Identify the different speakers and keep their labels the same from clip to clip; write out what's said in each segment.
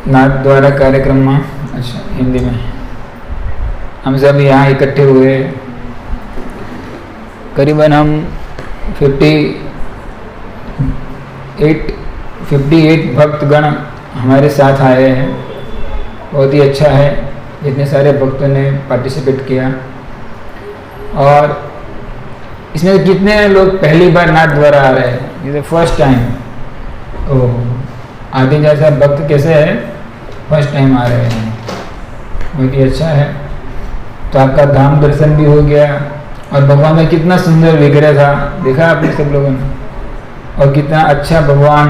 Speaker 1: नाथ द्वारा कार्यक्रम में, अच्छा हिंदी में, हम सब यहाँ इकट्ठे हुए। करीबन हम 58 भक्तगण हमारे साथ आए हैं। बहुत ही अच्छा है, इतने सारे भक्तों ने पार्टिसिपेट किया। और इसमें कितने लोग पहली बार नाथ द्वारा आ रहे हैं, ये फर्स्ट टाइम। ओह, आदि जैसा भक्त कैसे है, फर्स्ट टाइम आ रहे हैं, बहुत ही अच्छा है। तो आपका धाम दर्शन भी हो गया और भगवान का कितना सुंदर विग्रह था, देखा आपने सब लोगों ने। और कितना अच्छा भगवान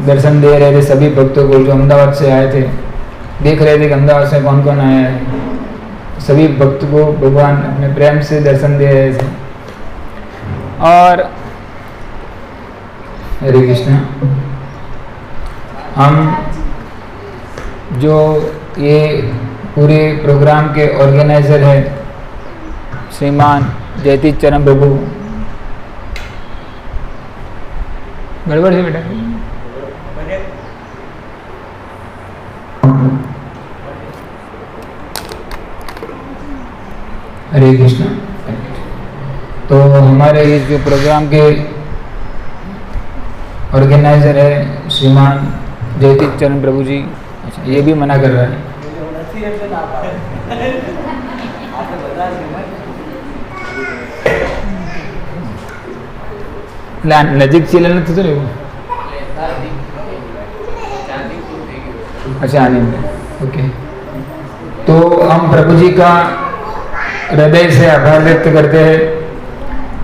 Speaker 1: दर्शन दे रहे थे सभी भक्तों को जो अहमदाबाद से आए थे। देख रहे थे कि अहमदाबाद से कौन कौन आया है, सभी भक्त को भगवान अपने प्रेम से दर्शन दे रहे थे। और हरे कृष्ण, हम जो ये पूरे प्रोग्राम के ऑर्गेनाइजर है श्रीमान जयतीश चरण प्रभु, गड़बड़ है बेटा, हरे कृष्ण। तो हमारे इस जो प्रोग्राम के ऑर्गेनाइजर है श्रीमान जयतीश चरण प्रभु जी, अच्छा ये भी मना कर रहा है। नजीक चले ना तो अच्छा आनंद, ओके। तो हम प्रभु जी का हृदय से आभार व्यक्त करते हैं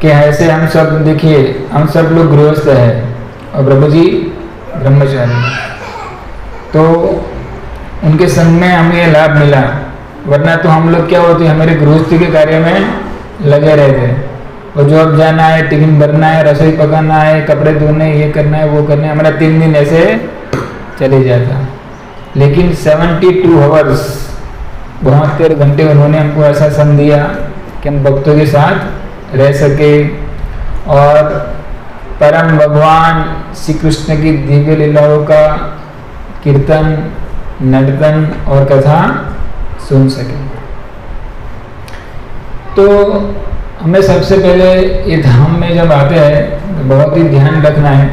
Speaker 1: कि ऐसे हम सब, देखिए हम सब लोग गृहस्थ हैं और प्रभु जी ब्रह्मचारी, तो उनके संग में हमें ये लाभ मिला। वरना तो हम लोग क्या होते, हमारे गृहस्थी के कार्य में लगे रहते, और जॉब जाना है, टिफिन भरना है, रसोई पकाना है, कपड़े धोने, ये करना है, वो करना है, हमारा 3 दिन ऐसे चले जाता। लेकिन 72 आवर्स 72 घंटे उन्होंने हमको ऐसा संग दिया कि हम भक्तों के साथ रह सके और परम भगवान श्री कृष्ण की दिव्य लीलाओं का कीर्तन, नर्तन और कथा सुन सके। तो हमें सबसे पहले ये धाम में जब आते हैं तो बहुत ही ध्यान रखना है,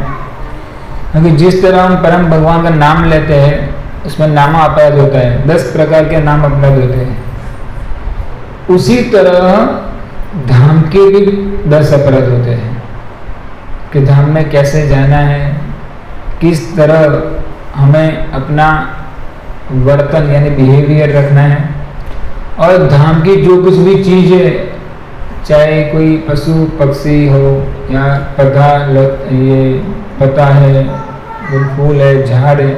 Speaker 1: क्योंकि जिस तरह हम परम भगवान का नाम लेते हैं उसमें नामा अपराध होता है, 10 प्रकार के नाम अपराध होते हैं। उसी तरह धाम के भी 10 अपराध होते हैं कि धाम में कैसे जाना है, किस तरह हमें अपना वर्तन यानी बिहेवियर रखना है। और धाम की जो कुछ भी चीज़ है, चाहे कोई पशु पक्षी हो या पौधा, ये पता है, फूल है, झाड़ है,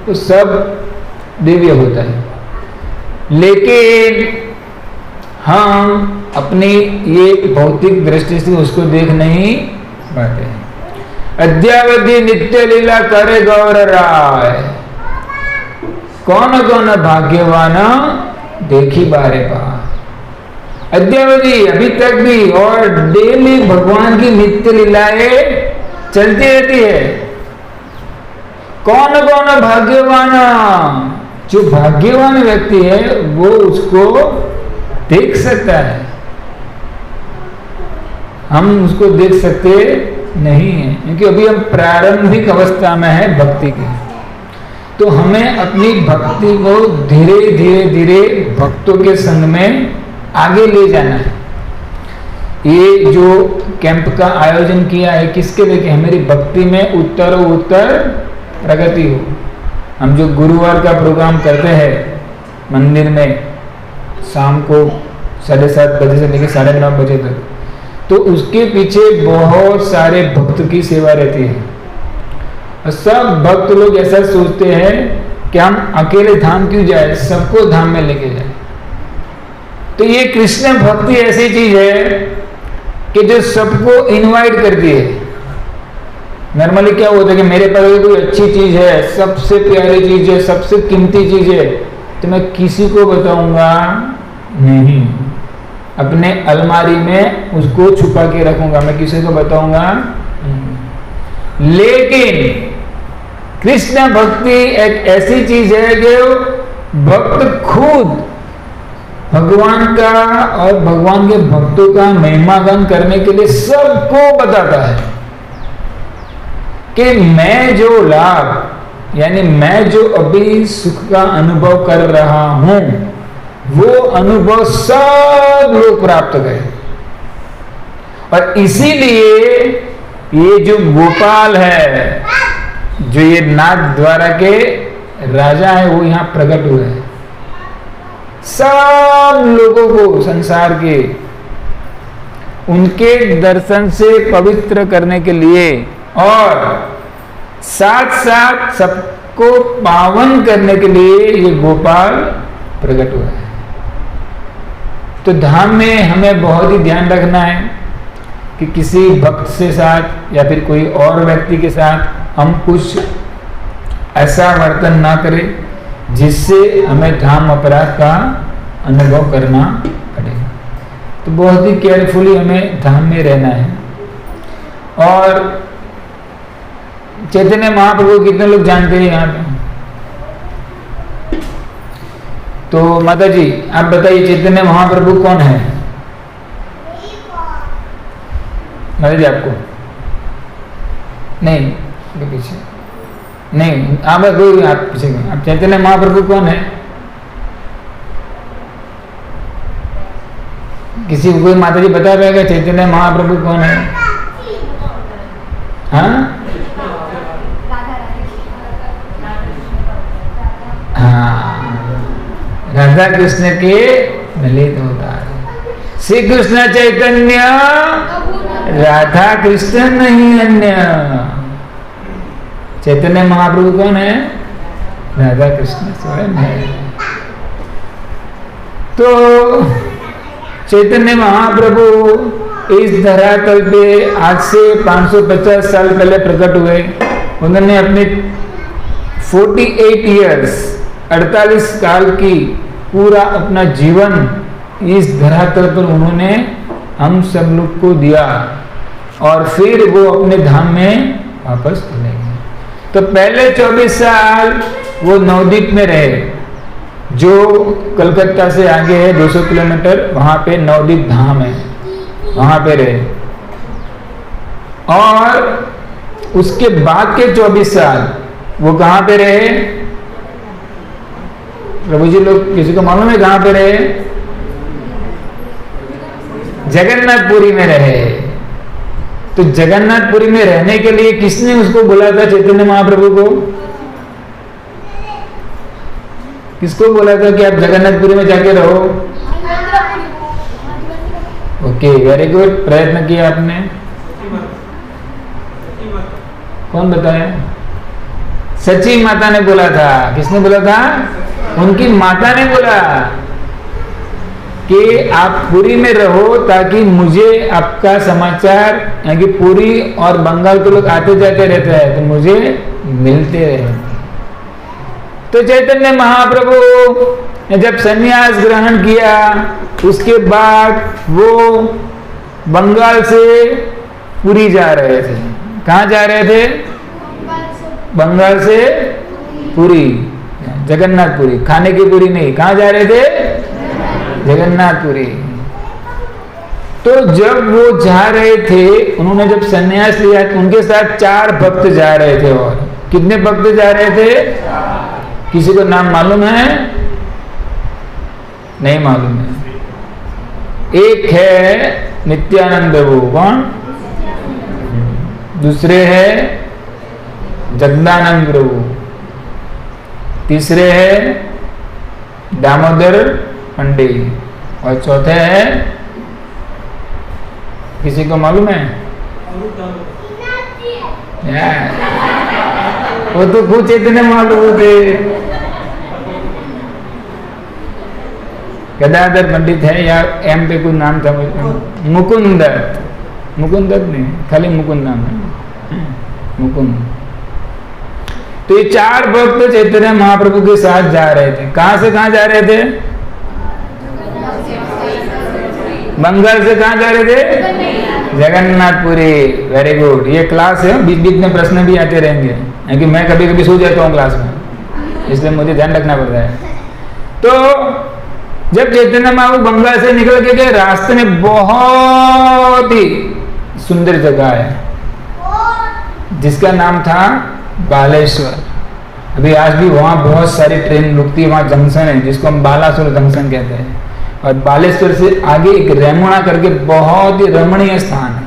Speaker 1: तो सब दिव्य होता है। लेकिन हम अपनी ये भौतिक दृष्टि से उसको देख नहीं पाते हैं। अद्यावधि नित्य लीला करे गौर राय, कौन कौन भाग्यवान देखी बारे बार। अद्यावधि अभी तक भी, और डेली भगवान की नित्य लीलाएं चलती रहती है। कौन कौन भाग्यवान, जो भाग्यवान व्यक्ति है वो उसको देख सकता है, हम उसको देख सकते नहीं है, क्योंकि अभी हम प्रारंभिक अवस्था में है भक्ति की। तो हमें अपनी भक्ति को धीरे धीरे धीरे भक्तों के संग में आगे ले जाना है। ये जो कैंप का आयोजन किया है किसके लिए, कि हमारी भक्ति में उत्तर प्रगति हो। हम जो गुरुवार का प्रोग्राम करते हैं मंदिर में शाम को 7:30 बजे से लेकर 9:30 बजे तक, तो उसके पीछे बहुत सारे भक्त की सेवा रहती है। और सब भक्त लोग ऐसा सोचते हैं कि हम अकेले धाम क्यों जाए, सबको धाम में लेके जाए। तो ये कृष्ण भक्ति ऐसी चीज है कि जो सबको इनवाइट करती है। नॉर्मली क्या होता है कि मेरे पास कोई अच्छी चीज है, सबसे प्यारी चीज है, सबसे कीमती चीज है, तो मैं किसी को बताऊंगा नहीं, अपने अलमारी में उसको छुपा के रखूंगा, मैं किसी को बताऊंगा नहीं। लेकिन कृष्ण भक्ति एक ऐसी चीज है जो भक्त खुद भगवान का और भगवान के भक्तों का महिमागान करने के लिए सबको बताता है कि मैं जो लाभ यानी मैं जो अभी सुख का अनुभव कर रहा हूं वो अनुभव सब लोग प्राप्त करें। और इसीलिए ये जो गोपाल है, जो ये नाग द्वारा के राजा है, वो यहां प्रकट हुए हैं सब लोगों को संसार के उनके दर्शन से पवित्र करने के लिए और साथ साथ सबको पावन करने के लिए ये गोपाल प्रकट हुआ है। तो धाम में हमें बहुत ही ध्यान रखना है कि किसी भक्त से साथ या फिर कोई और व्यक्ति के साथ हम कुछ ऐसा वर्तन ना करें जिससे हमें धाम अपराध का अनुभव करना पड़ेगा। तो बहुत ही केयरफुली हमें धाम में रहना है। और चैतन्य महाप्रभु कितने लोग जानते हैं यहाँ पे? तो माता जी आप बताइए चैतन्य महाप्रभु कौन है? माता जी आपको नहीं, पीछे नहीं, आप पीछे आप चैतन्य महाप्रभु कौन है? किसी को कोई माता जी बता पाएगा चैतन्य महाप्रभु कौन है? हाँ राधा कृष्ण के ललित अवतार श्री कृष्ण चैतन्य राधा कृष्ण नहीं अन्य। चैतन्य महाप्रभु कौन है? राधा कृष्ण स्वयं है। तो चैतन्य महाप्रभु इस धरातल पे आज से 550 साल पहले प्रकट हुए। उन्होंने अपने 48 इयर्स 48 साल की पूरा अपना जीवन इस धरातल पर उन्होंने हम सब लोग को दिया और फिर वो अपने धाम में वापस चले गए। तो पहले 24 साल वो नवद्वीप में रहे, जो कलकत्ता से आगे है 200 किलोमीटर, वहां पे नवद्वीप धाम है, वहां पे रहे। और उसके बाद के 24 साल वो कहां पे रहे? प्रभु जी लोग किसी को मालूम है कहां पे रहे? जगन्नाथपुरी में रहे। तो जगन्नाथपुरी में रहने के लिए किसने उसको बोला था? चैतन्य महाप्रभु को। किसको बोला था कि आप जगन्नाथपुरी में जाके रहो? ओके, वेरी गुड, प्रयत्न किया आपने। कौन बताया? सची माता ने बोला था। किसने बोला था? उनकी माता ने बोला कि आप पुरी में रहो ताकि मुझे आपका समाचार, यानी पुरी और बंगाल के लोग आते जाते रहते हैं तो मुझे मिलते रहे। तो चैतन्य महाप्रभु ने जब संन्यास ग्रहण किया उसके बाद वो बंगाल से पुरी जा रहे थे। कहाँ जा रहे थे? बंगाल से पुरी, जगन्नाथपुरी, खाने की पुरी नहीं। कहाँ जा रहे थे? जगन्नाथपुरी। तो जब वो जा रहे थे, उन्होंने जब संन्यास लिया तो उनके साथ 4 भक्त जा रहे थे। और कितने भक्त जा रहे थे? किसी को नाम मालूम है? नहीं मालूम है। एक है नित्यानंद प्रभु, कौन? दूसरे है जगदानंद प्रभु, तीसरे है दामोदर पंडित और चौथे है, किसी को मालूम है? वो तो कुछ इतने मालूम थे। गदाधर पंडित है या एम पे कुछ नाम था? मुकुंद, मुकुंद नहीं, खाली मुकुंद नाम है, मुकुंद। तो ये 4 भक्त चैतन्य महाप्रभु के साथ जा रहे थे। कहां से कहां जा रहे थे? बंगाल से कहां जा रहे थे? जगन्नाथपुरी। वेरी गुड, ये क्लास है, बीच बीच में प्रश्न भी आते रहेंगे, क्योंकि मैं कभी कभी सो जाता हूँ क्लास में, इसलिए मुझे ध्यान रखना पड़ता है। तो जब चैतन्य महाप्रभु बंगाल से निकल के गए, रास्ते में बहुत ही सुंदर जगह है जिसका नाम था बालेश्वर। अभी आज भी वहाँ बहुत सारी ट्रेन रुकती है, वहाँ जंक्शन है जिसको हम बालासुर जंक्शन कहते हैं। और बालेश्वर से आगे एक रेमुणा करके बहुत ही रमणीय स्थान है,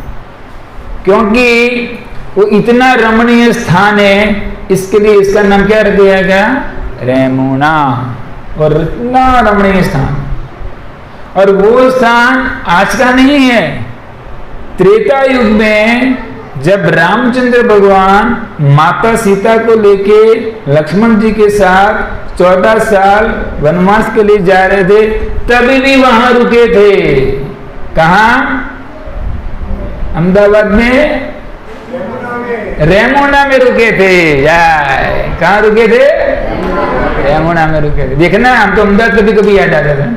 Speaker 1: क्योंकि वो इतना रमणीय स्थान है इसके लिए इसका नाम क्या रख दिया गया, रेमुणा। और इतना रमणीय स्थान, और वो स्थान आज का नहीं है। त्रेता युग में जब रामचंद्र भगवान माता सीता को लेके लक्ष्मण जी के साथ 14 साल वनवास के लिए जा रहे थे, तभी भी वहां रुके थे। कहा? अहमदाबाद में रेमुणा में रुके थे। कहाँ रुके थे? रेमुणा में रुके थे। देखना, हम तो अहमदाबाद कभी कभी याद आता था।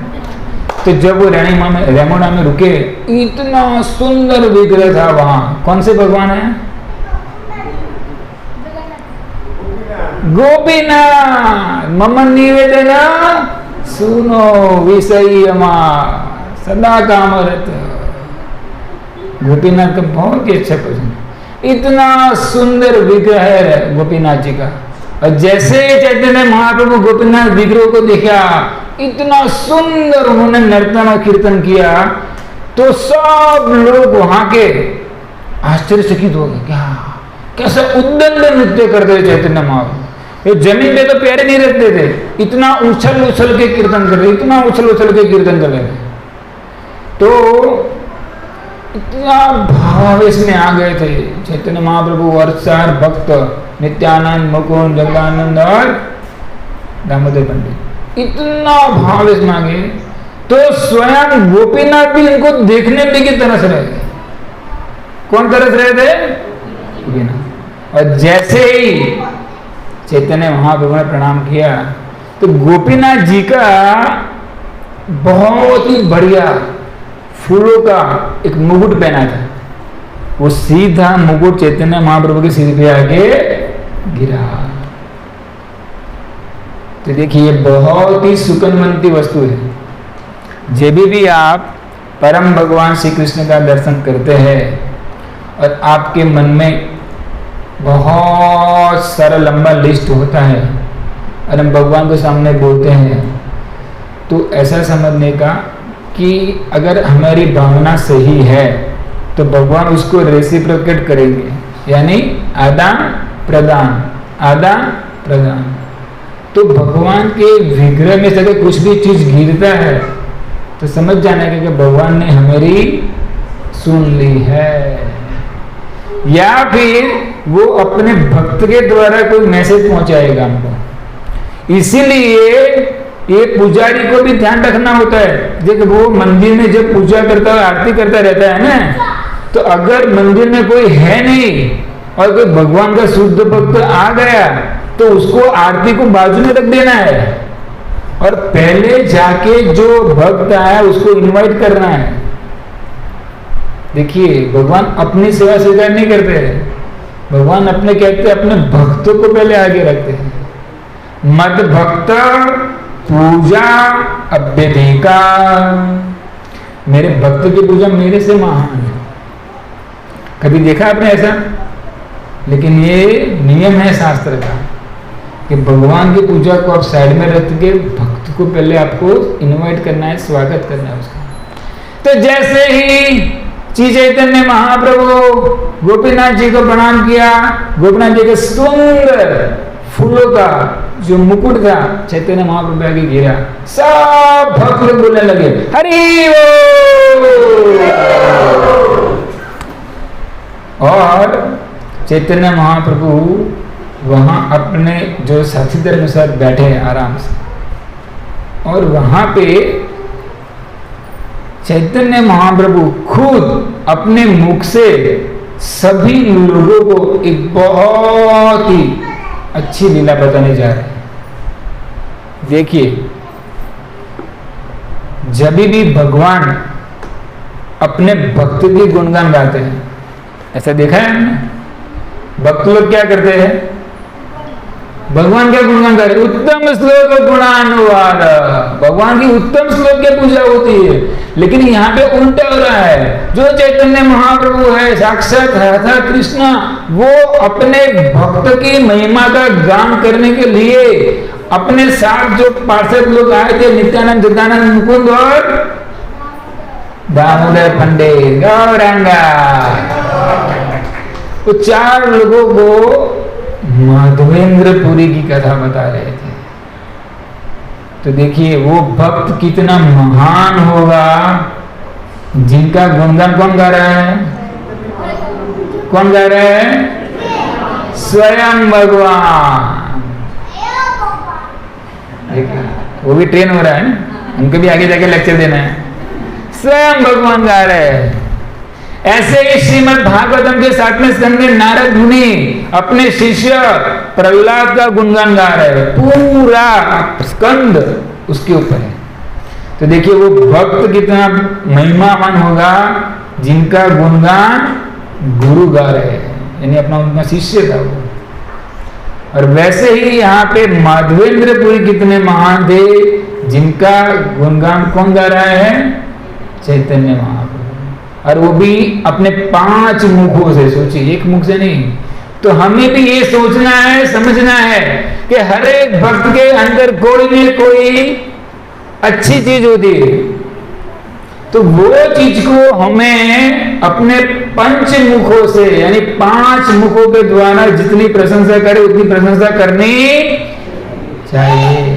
Speaker 1: तो जब वो रेमुणा में रुके, इतना सुंदर विग्रह था वहां। कौन से भगवान है? गोपीनाथ। मम निवेदन सुनो विषयमा सदा कामरत। गोपीनाथ का बहुत ही अच्छा भजन, इतना सुंदर विग्रह है गोपीनाथ जी का। और जैसे चैतन्य महाप्रभु गोपीनाथ विग्रह को देखा, इतना सुंदर उन्होंने नर्तन और कीर्तन किया, तो सब लोग वहां के आश्चर्यचकित हो गए। क्या कैसा उद्दंड नृत्य करते थे चैतन्य महाप्रभु। ये जमीन पे तो पैर नहीं रखते थे, इतना उछल उछल के कीर्तन करते, इतना उछल उछल के कीर्तन कर रहे थे। तो इतना भाव इसमें आ गए थे चैतन्य महाप्रभु और चार भक्त, नित्यानंद, मुकुंद, जगदानंद और दामोदर पंडित। इतना भाव इसमें आ गए, तो स्वयं गोपीनाथ भी इनको देखने में की तरस रहे थे। कौन तरस रहे थे? गोपीनाथ। और जैसे ही चैतन्य महाप्रभु ने प्रणाम किया, तो गोपीनाथ जी का बहुत ही बढ़िया फूलों का एक मुकुट पहना था। वो सीधा मुकुट चैतन्य महाप्रभु के सिर पे आके गिरा। तो देखिए, बहुत ही सुकनवंती वस्तु है। जब भी आप परम भगवान श्री कृष्ण का दर्शन करते हैं और आपके मन में बहुत सारा लंबा लिस्ट होता है और हम भगवान के सामने बोलते हैं, तो ऐसा समझने का कि अगर हमारी भावना सही है तो भगवान उसको रेसिप्रोकेट करेंगे, यानी आदान प्रदान, आदान प्रदान। तो भगवान के विग्रह में से अगर कुछ भी चीज गिरता है तो समझ जाना कि भगवान ने हमारी सुन ली है, या फिर वो अपने भक्त के द्वारा कोई मैसेज पहुंचाएगा हमको। इसीलिए ये पुजारी को भी ध्यान रखना होता है। देखो, वो मंदिर में जब पूजा करता है, आरती करता रहता है ना, तो अगर मंदिर में कोई है नहीं और कोई भगवान का शुद्ध भक्त आ गया तो उसको आरती को बाजू में रख देना है और पहले जाके जो भक्त आया उसको इनवाइट करना है। देखिए, भगवान अपनी सेवा स्वीकार नहीं करते हैं, भगवान अपने कहते हैं अपने भक्तों को पहले आगे रखते हैं। मद भक्त पूजा अभ्यधिका, मेरे भक्त की पूजा मेरे से महान है। कभी देखा आपने ऐसा? लेकिन ये नियम है शास्त्र का कि भगवान की पूजा को आप साइड में रख के भक्त को पहले आपको इनवाइट करना है, स्वागत करना है उसका। तो जैसे ही श्री चैतन्य महाप्रभु गोपीनाथ जी को प्रणाम किया, गोपीनाथ जी के सुंदर फूलों का जो मुकुट था चैतन्य महाप्रभु आगे गिरा, सब भक्त लोग बोलने लगे हरि बोल। और चैतन्य महाप्रभु वहां अपने जो साथीदार के साथ बैठे हैं आराम से, और वहां पे चैतन्य महाप्रभु खुद अपने मुख से सभी लोगों को एक बहुत ही अच्छी लीला बताने जा रहे हैं। देखिए, जब भी भगवान अपने भक्त के गुणगान गाते हैं, ऐसा देखा है हमने? भक्त लोग क्या करते हैं? भगवान का गुणगान कर रहे, उत्तम श्लोक गुणानुवाद, भगवान की उत्तम श्लोक की पूजा होती है। लेकिन यहाँ पे उल्टा हो रहा है, जो चैतन्य महाप्रभु है साक्षात राधा कृष्ण, वो अपने भक्त की महिमा का गान करने के लिए अपने साथ जो पार्षद लोग आए थे, नित्यानंद, चिदानंद, मुकुंद और दामोदर पंडित, गौरांगा, वो 4 लोगों को माधवेंद्रपुरी की कथा बता रहे थे। तो देखिए वो भक्त कितना महान होगा जिनका गुणगान कौन गा रहा है? कौन गा रहा है? स्वयं भगवान। वो भी ट्रेन हो रहा है ना, उनको भी आगे जाके लेक्चर देना है। स्वयं भगवान गा रहे हैं। ऐसे ही श्रीमद् भागवतम के 7वें स्कंद में नारद मुनि अपने शिष्य प्रहलाद का गुणगान गा रहे हैं, पूरा स्कंद उसके ऊपर है। तो देखिए वो भक्त कितना महिमावान होगा जिनका गुणगान गुरु गा रहे हैं, यानी अपना उनका शिष्य था वो। और वैसे ही यहाँ पे माधवेंद्रपुरी कितने महान थे जिनका गुणगान कौन गा रहा है? चैतन्य महाप्रभु। और वो भी अपने 5 मुखों से। सोचिए, एक मुख से नहीं। तो हमें भी ये सोचना है, समझना है कि हर एक भक्त के अंदर कोई न कोई अच्छी चीज होती है। तो वो चीज को हमें अपने 5 मुखों से, यानी 5 मुखों के द्वारा जितनी प्रशंसा करे उतनी प्रशंसा करनी चाहिए।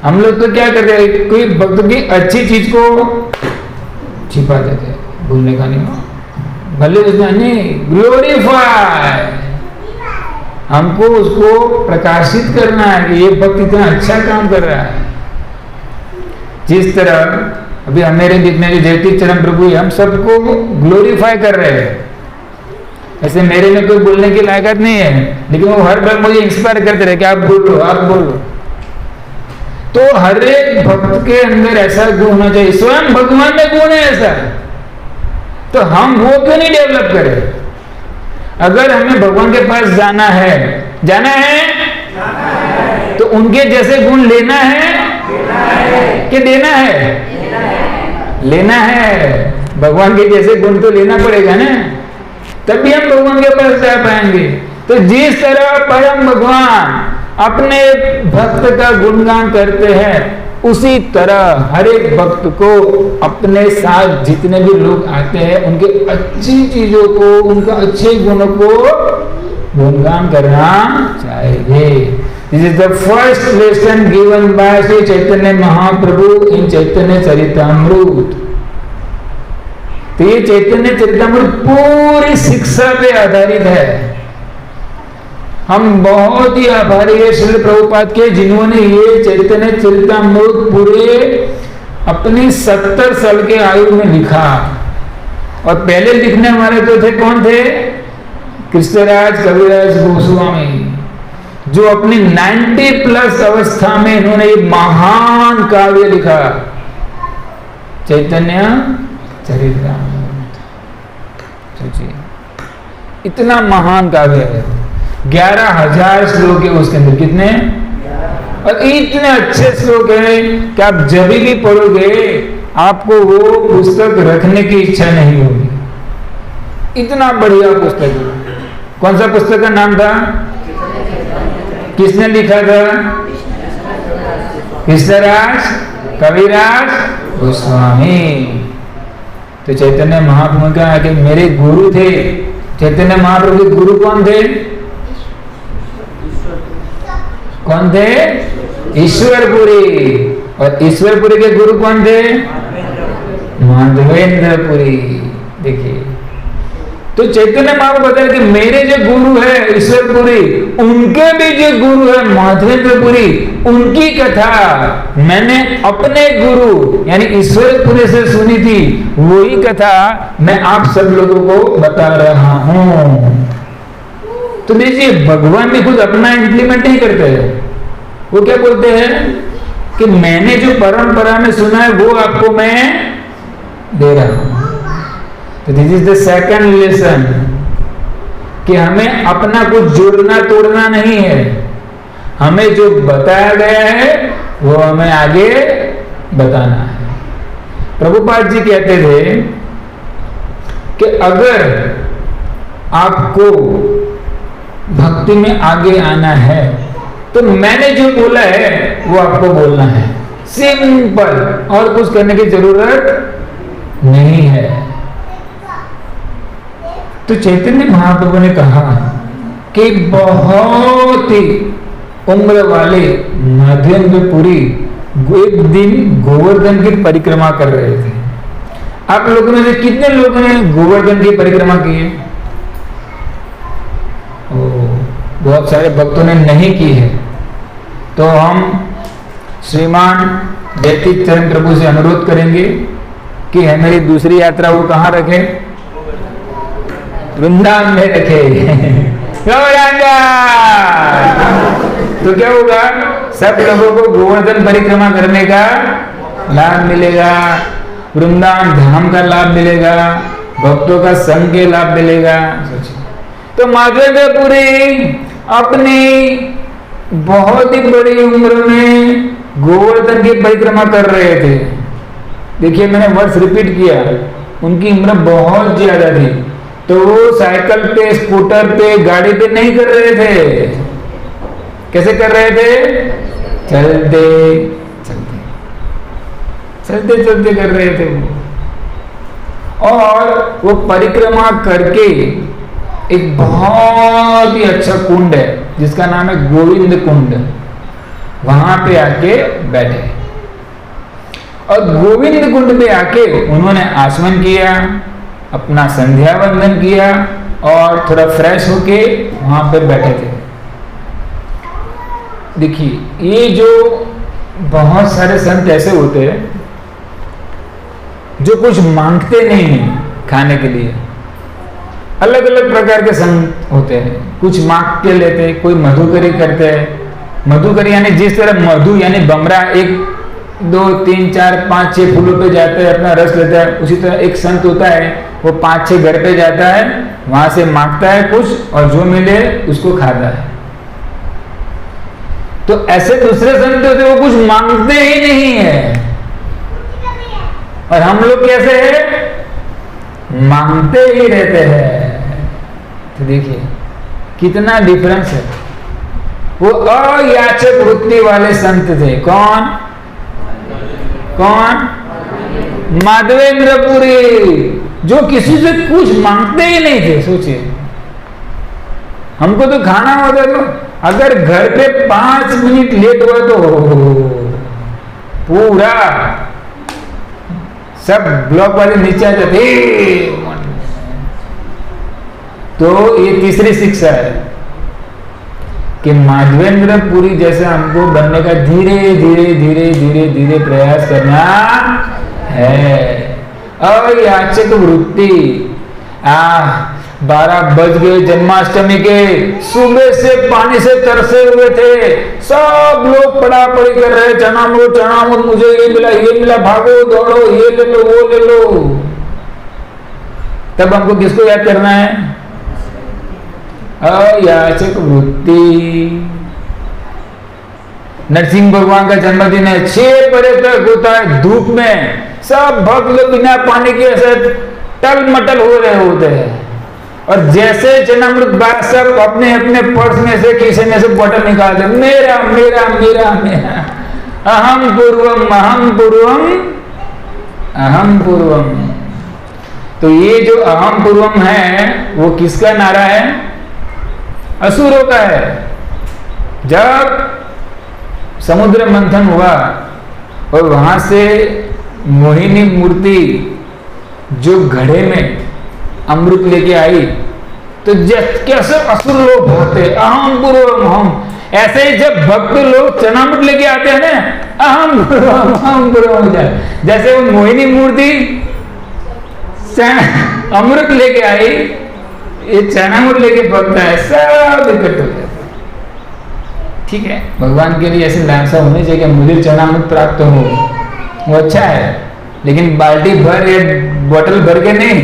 Speaker 1: हम लोग तो क्या करते हैं, कोई भक्त की अच्छी चीज को छिपा देते, भूलने का नहीं, भले उसमें नहीं ग्लोरीफाई, हमको उसको प्रकाशित करना है कि ये भक्त इतना अच्छा काम कर रहा है। जिस तरह अभी हमारे बीच में जो जयतीर्थ चरण प्रभु है, हम सबको ग्लोरीफाई कर रहे हैं। ऐसे मेरे में कोई बोलने की लायक नहीं है, लेकिन वो हर बार मुझे इंस्पायर करते रहे कि आप बोलो, आप बोलो। तो हर एक भक्त के अंदर ऐसा गुण होना चाहिए। स्वयं भगवान में गुण है ऐसा, तो हम वो क्यों नहीं डेवलप करें? अगर हमें भगवान के पास जाना है तो उनके जैसे गुण लेना है कि देना है? लेना है। भगवान के जैसे गुण तो लेना पड़ेगा ना, तभी हम भगवान के पास जा पाएंगे। तो जिस तरह परम भगवान अपने भक्त का गुणगान करते हैं, उसी तरह हर एक भक्त को अपने साथ जितने भी लोग आते हैं उनके अच्छी चीजों को, उनका अच्छे गुणों को गुणगान करना चाहिए। This is the first lesson given by Shri Chaitanya Mahaprabhu in Chaitanya Charitamrita. तो ये चैतन्य चरितामृत पूरी शिक्षा पे आधारित है। हम बहुत ही आभारी है श्रील प्रभुपाद के, जिन्होंने ये चैतन्य चरितामृत पूरे अपनी 70 साल के आयु में लिखा। और पहले लिखने वाले तो थे, कौन थे? कृष्णराज कविराज गोस्वामी, जो अपनी 90+ अवस्था में इन्होंने ये महान काव्य लिखा, चैतन्य चरितामृत। सोचिए, इतना महान काव्य है, 11,000 श्लोक है उसके अंदर। कितने? और इतने अच्छे श्लोक है कि आप जब भी पढ़ोगे आपको वो पुस्तक रखने की इच्छा नहीं होगी। इतना बढ़िया पुस्तक है। कौन सा पुस्तक का नाम था? किसने लिखा था? कृष्णराज कविराज गोस्वामी। तो चैतन्य महाप्रभु का कि मेरे गुरु थे। चैतन्य महाप्रभु के गुरु कौन थे? कौन थे? ईश्वरपुरी। और ईश्वरपुरी के गुरु कौन थे? माधवेंद्रपुरी। देखिए, तो चैतन्य महाप्रभु बताया कि मेरे जो गुरु है ईश्वरपुरी, उनके भी जो गुरु है माधवेंद्रपुरी, उनकी कथा मैंने अपने गुरु यानी ईश्वरपुरी से सुनी थी। वही कथा मैं आप सब लोगों को बता रहा हूं। तो देखिए, भगवान भी खुद अपना इंप्लीमेंट नहीं करते हैं। वो क्या बोलते हैं कि मैंने जो परंपरा में सुना है वो आपको मैं दे रहा हूं। तो this is the second lesson कि हमें अपना कुछ जोड़ना तोड़ना नहीं है, हमें जो बताया गया है वो हमें आगे बताना है। प्रभुपाद जी कहते थे कि अगर आपको भक्ति में आगे आना है तो मैंने जो बोला है वो आपको बोलना है, सिंपल, और कुछ करने की जरूरत नहीं है। तो चैतन्य महाप्रभु ने कहा कि बहुत ही उम्र वाले माध्यमपुरी एक दिन गोवर्धन की परिक्रमा कर रहे थे। आप लोगों में से कितने लोगों ने गोवर्धन की परिक्रमा की है? बहुत सारे भक्तों ने नहीं की है। तो हम श्रीमान व्यतीत चरण प्रभु से अनुरोध करेंगे कि हमारी दूसरी यात्रा वो कहाँ रखे? वृंदावन में रखे। तो क्या होगा? सब लोगों को गोवर्धन परिक्रमा करने का लाभ मिलेगा, वृंदावन धाम का लाभ मिलेगा, भक्तों का संग के लाभ मिलेगा। तो माधवेंद्रपुरी अपनी बहुत ही बड़ी उम्र में गोवर्धन की परिक्रमा कर रहे थे। देखिए, मैंने वर्ष रिपीट किया, उनकी उम्र बहुत ज्यादा थी। तो वो साइकिल पे, स्कूटर पे, गाड़ी पे नहीं कर रहे थे। कैसे कर रहे थे? चलते चलते चलते चलते कर रहे थे वो। और वो परिक्रमा करके एक बहुत ही अच्छा कुंड है जिसका नाम है गोविंद कुंड, वहां पे आके बैठे। और गोविंद कुंड पे आके उन्होंने आचमन किया, अपना संध्या वंदन किया और थोड़ा फ्रेश होके वहां पे बैठे थे। देखिए, ये जो बहुत सारे संत ऐसे होते हैं जो कुछ मांगते नहीं हैं खाने के लिए। अलग अलग प्रकार के संत होते हैं, कुछ मांग के लेते हैं, कोई मधुकरी करते हैं। मधुकरी यानी जिस तरह मधु यानी बमरा 1 2 3 4 5 6 फूलों पे जाता है, अपना रस लेता है, उसी तरह एक संत होता है, वो 5 6 घर पे जाता है, वहां से मांगता है कुछ और जो मिले उसको खाता है। तो ऐसे दूसरे संत होते वो कुछ मांगते ही नहीं है। और हम लोग कैसे हैं? मांगते ही रहते हैं। तो देखिए कितना डिफरेंस है। वो अयाचक वृत्ति वाले संत थे। कौन कौन? माधवेंद्रपुरी, जो किसी से कुछ मांगते ही नहीं थे। सोचिए, हमको तो खाना होता तो अगर घर पे 5 मिनट लेट हुआ तो पूरा सब ब्लॉक वाले नीचे आ जाते। तो ये तीसरी शिक्षा है कि माधवेंद्रपुरी जैसे हमको बनने का धीरे धीरे धीरे धीरे धीरे प्रयास करना है। अयाचक वृत्ति। 12 बज गए जन्माष्टमी के, सुबह से पानी से तरसे हुए थे, सब लोग पड़ा पड़ी कर रहे, चनामुट मुझे ये मिला, भागो दौड़ो, ये ले लो वो ले लो। तब हमको किसको याद करना है? अयाचक वृत्ति। नरसिंह भगवान का जन्मदिन है, 6 बजे तक होता है, धूप में सब भक्त लोग बिना पानी के ऐसे टल मटल हो रहे होते हैं। और जैसे चनामृत बात सब अपने अपने पर्स में से खीसे में से बॉटल निकालते, मेरा मेरा मेरा मेरा, अहम पूर्वम अहम पूर्वम अहम पूर्वम। तो ये जो अहम पूर्वम है वो किसका नारा है? असुरों का है। जब समुद्र मंथन हुआ और वहां से मोहिनी मूर्ति जो घड़े में अमृत लेके आई, तो कैसे असुर लोग भागते, अहम पूर्वम हम। ऐसे ही जब भक्त लोग चनामृत लेके आते हैं ना, अहम पूर्वम हो जाए। जैसे वो मोहिनी मूर्ति अमृत लेके आई, ये चनामृत लेके भगता है, सब इकट्ठे हो जाते। ठीक है, भगवान के लिए ऐसी लालसा होनी चाहिए कि मुझे चनामृत प्राप्त हो, वो अच्छा है, लेकिन बाल्टी भर या बोतल भर के नहीं,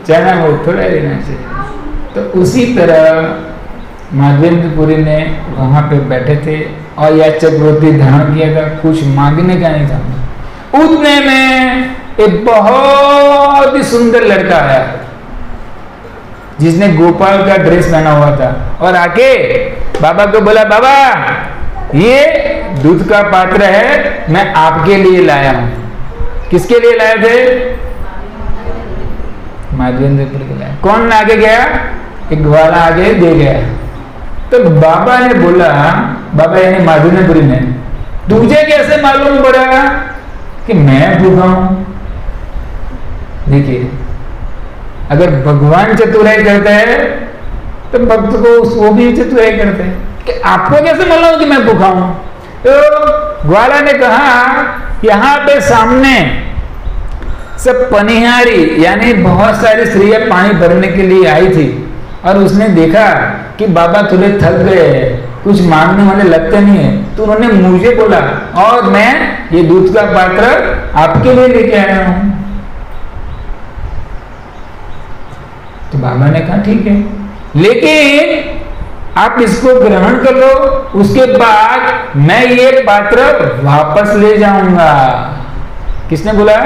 Speaker 1: चनामृत थोड़ा लेना चाहिए। तो उसी तरह माधवेंद्रपुरी ने वहां पे बैठे थे और यह चक्रवर्ती धारण किया था, कुछ मांगने का नहीं था। उतने में एक बहुत ही सुंदर लड़का आया जिसने गोपाल का ड्रेस पहना हुआ था और आके बाबा को बोला, बाबा ये दूध का पात्र है, मैं आपके लिए लाया हूं। किसके लिए लाए थे? माधवेंद्रपुरी के लाया। कौन आगे गया? एक ग्वाला आगे दे गया। तो बाबा ने बोला, बाबा यानी माधवेंद्रपुरी ने, तुझे कैसे मालूम पड़ा कि मैं भूखा हूं? देखिए, अगर भगवान चतुराई करते हैं तो भक्त को वो भी चतुराई करते हैं कि आपको कैसे मालूम कि मैं भूखा हूं? तो ग्वाला ने कहा, यहां पे सामने सब पनिहारी यानी बहुत सारी स्त्रियां पानी भरने के लिए आई थी और उसने देखा कि बाबा थोड़े थक गए, कुछ मांगने वाले लगते नहीं है, तो उन्होंने मुझे बोला और मैं ये दूध का पात्र आपके लिए लेके आया हूं। तो बाबा ने कहा ठीक है, लेकिन आप इसको ग्रहण कर लो, उसके बाद मैं ये पात्र वापस ले जाऊंगा। किसने बोला?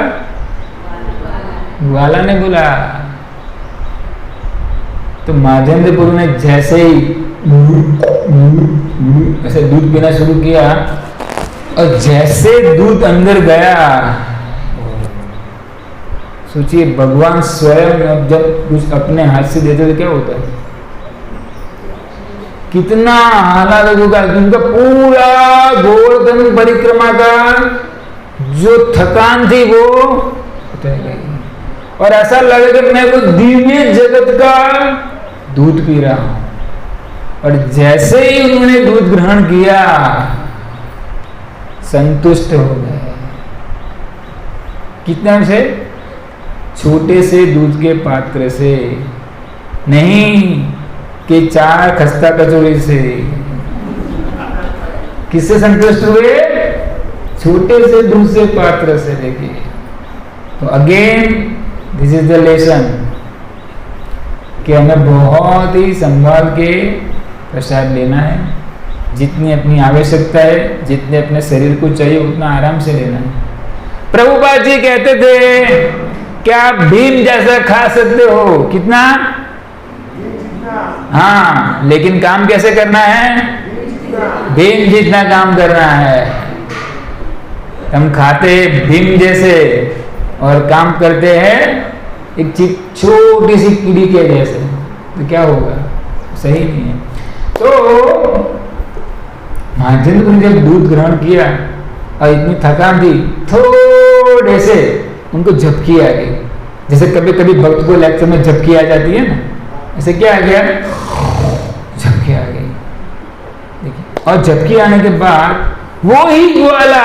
Speaker 1: ग्वाला ने बोला। तो माधवेंद्रपुरी ने जैसे ही ऐसे दूध पीना शुरू किया और जैसे दूध अंदर गया, सोचिए भगवान स्वयं जब कुछ अपने हाथ से देते तो क्या होता है, कितना हालात होगा। उनका पूरा गोवर्धन परिक्रमा का जो थकान थी वो उतर गई और ऐसा लगे कि मैं कोई दिव्य जगत का दूध पी रहा हूं। और जैसे ही उन्होंने दूध ग्रहण किया संतुष्ट हो गए। कितना से? छोटे से दूध के पात्र से नहीं कि 4 खस्ता कचौड़ी से। किससे संतुष्ट हुए? छोटे से दूध से पात्र से। देखिए, तो again this is the lesson कि हमें बहुत ही संभाल के प्रसाद लेना है। जितनी अपनी आवश्यकता है, जितने अपने शरीर को चाहिए उतना आराम से लेना है। प्रभुपाद जी कहते थे क्या आप भीम जैसा खा सकते हो? कितना? हाँ, लेकिन काम कैसे करना है? भीम जितना काम करना है। हम खाते भीम जैसे और काम करते हैं एक छोटी सी कीड़ी के जैसे, तो क्या होगा? सही नहीं है। तो माधवेंद्र ने जब दूध ग्रहण किया और इतनी थकान थी, थोड़े से उनको झपकी आ गई। जैसे कभी कभी भक्त को लेक्चर में झपकी आ जाती है ना, ऐसे क्या आ गया? झपकी आ गई। देखिए, और झपकी आने के बाद वो ही ग्वाला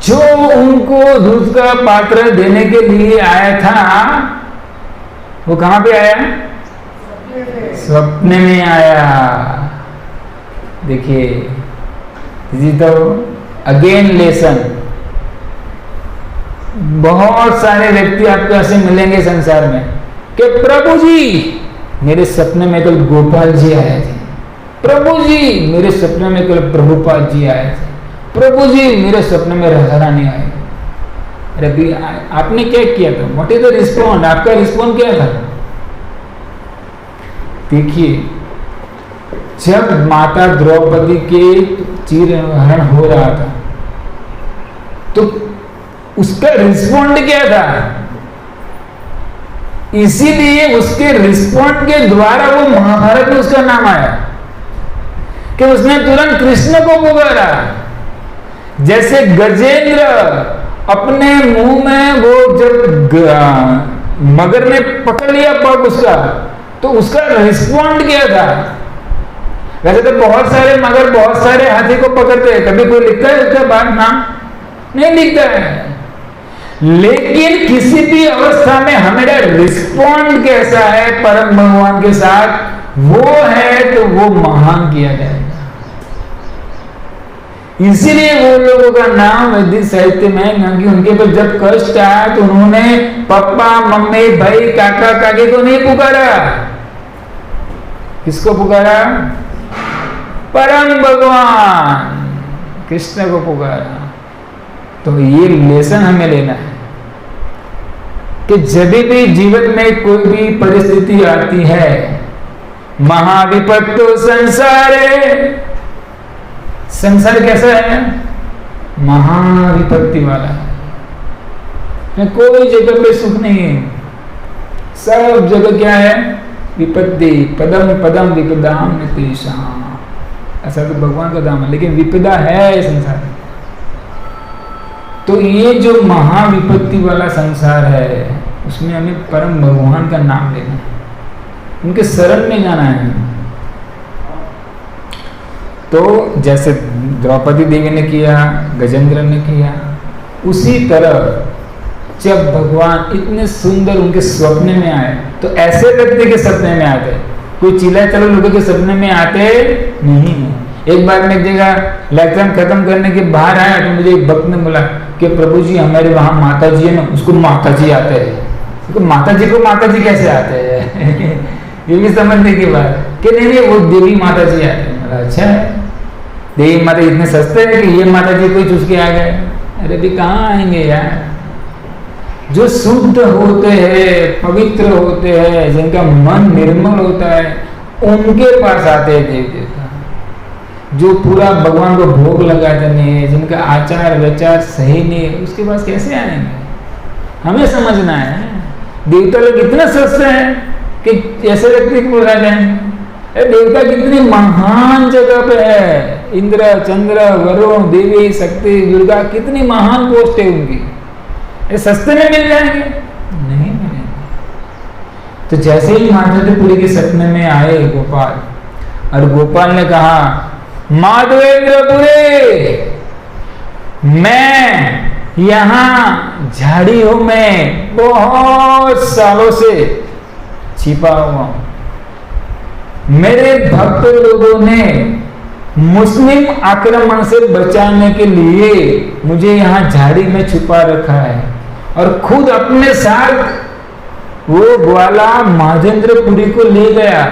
Speaker 1: जो उनको दूध का पात्र देने के लिए आया था, वो कहां पे आया? स्वप्न में आया। देखिए, तो अगेन लेसन। बहुत सारे व्यक्ति आपको ऐसे मिलेंगे संसार में कि प्रभु जी मेरे सपने में कल गोपाल जी आए थे, प्रभु जी मेरे सपने में कल प्रभुपाद जी आए थे, प्रभु जी मेरे सपने में राधा रानी आए। अरे आपने क्या किया था? What is the respond? आपका रिस्पॉन्ड क्या था? देखिए, जब माता द्रौपदी के चीरहरण हो रहा था तो उसका रिस्पॉन्ड क्या था? इसीलिए उसके रिस्पॉन्ड के द्वारा वो महाभारत में उसका नाम आया कि उसने तुरंत कृष्ण को पुकारा। जैसे गजेंद्र अपने मुंह में वो जब मगर ने पकड़ लिया पग उसका, तो उसका रिस्पॉन्ड क्या था? वैसे तो बहुत सारे मगर बहुत सारे हाथी को पकड़ते हैं, कभी कोई लिखता है उसका बाद नाम? नहीं लिखता है। लेकिन किसी भी अवस्था में हमारा रिस्पॉन्ड कैसा है परम भगवान के साथ, वो है तो वो महान किया जाएगा। इसीलिए वो लोगों का नाम वैदिक साहित्य में, क्योंकि उनके पर जब कष्ट आया तो उन्होंने पापा मम्मी भाई काका काकी को नहीं पुकारा, किसको पुकारा? परम भगवान कृष्ण को पुकारा। तो ये लेसन हमें लेना है कि जब भी जीवन में कोई भी परिस्थिति आती है, महाविपत्तो संसारे, संसार कैसा है? महाविपत्ति वाला है, कोई जगह पे सुख नहीं है, सब जगह क्या है? विपत्ति। पदम पदम विपदाम नितेशाम, ऐसा तो भगवान का दाम है, लेकिन विपदा है संसार में। तो ये जो महाविपत्ति वाला संसार है, उसमें हमें परम भगवान का नाम लेना है, उनके शरण में जाना है। तो जैसे द्रौपदी देवी ने किया, गजेंद्र ने किया, उसी तरह जब भगवान इतने सुंदर उनके सपने में आए, तो ऐसे व्यक्ति के सपने में आते, कोई चिल्ला चलो लोगों के सपने में आते नहीं। एक बार मैं एक जगह लेक्चर खत्म करने के बाहर आया, तो मुझे एक भक्त ने बोला कि प्रभु जी हमारे वहां माता जी है ना, उसको माता जी आते हैं। तो माता जी को माता जी कैसे आते हैं? ये भी समझने की बात कि नहीं वो देवी माता जी आते हैं। अच्छा है, देवी माता इतने सस्ते हैं कि ये माता जी कोई चूस के आ गए? अरे भी कहाँ आएंगे यार? जो शुद्ध होते हैं, पवित्र होते हैं, जिनका मन निर्मल होता है, उनके पास आते हैं देव देवता। जो पूरा भगवान को भोग लगाते नहीं है, जिनका आचार विचार सही नहीं है, उसके पास कैसे आएंगे? हमें समझना है देवता लोग इतना सस्ते हैं कि ऐसे व्यक्ति को बुला जाएंगे। देवता कितनी महान जगह पे है, इंद्र चंद्र वरुण देवी शक्ति दुर्गा, कितनी महान पोस्ट है उनकी, ये सस्ते में मिल जाएंगे? नहीं मिलेंगे। तो जैसे ही माधवेंद्रपुरी के सपने में आए गोपाल, और गोपाल ने कहा माधवेंद्रपुरी, मैं यहाँ झाड़ी हूं, मैं बहुत सालों से छिपा हुआ हूं। मेरे भक्त लोगों ने मुस्लिम आक्रमण से बचाने के लिए मुझे यहाँ झाड़ी में छुपा रखा है, और खुद अपने साथ वो ग्वाला माधवेंद्रपुरी को ले गया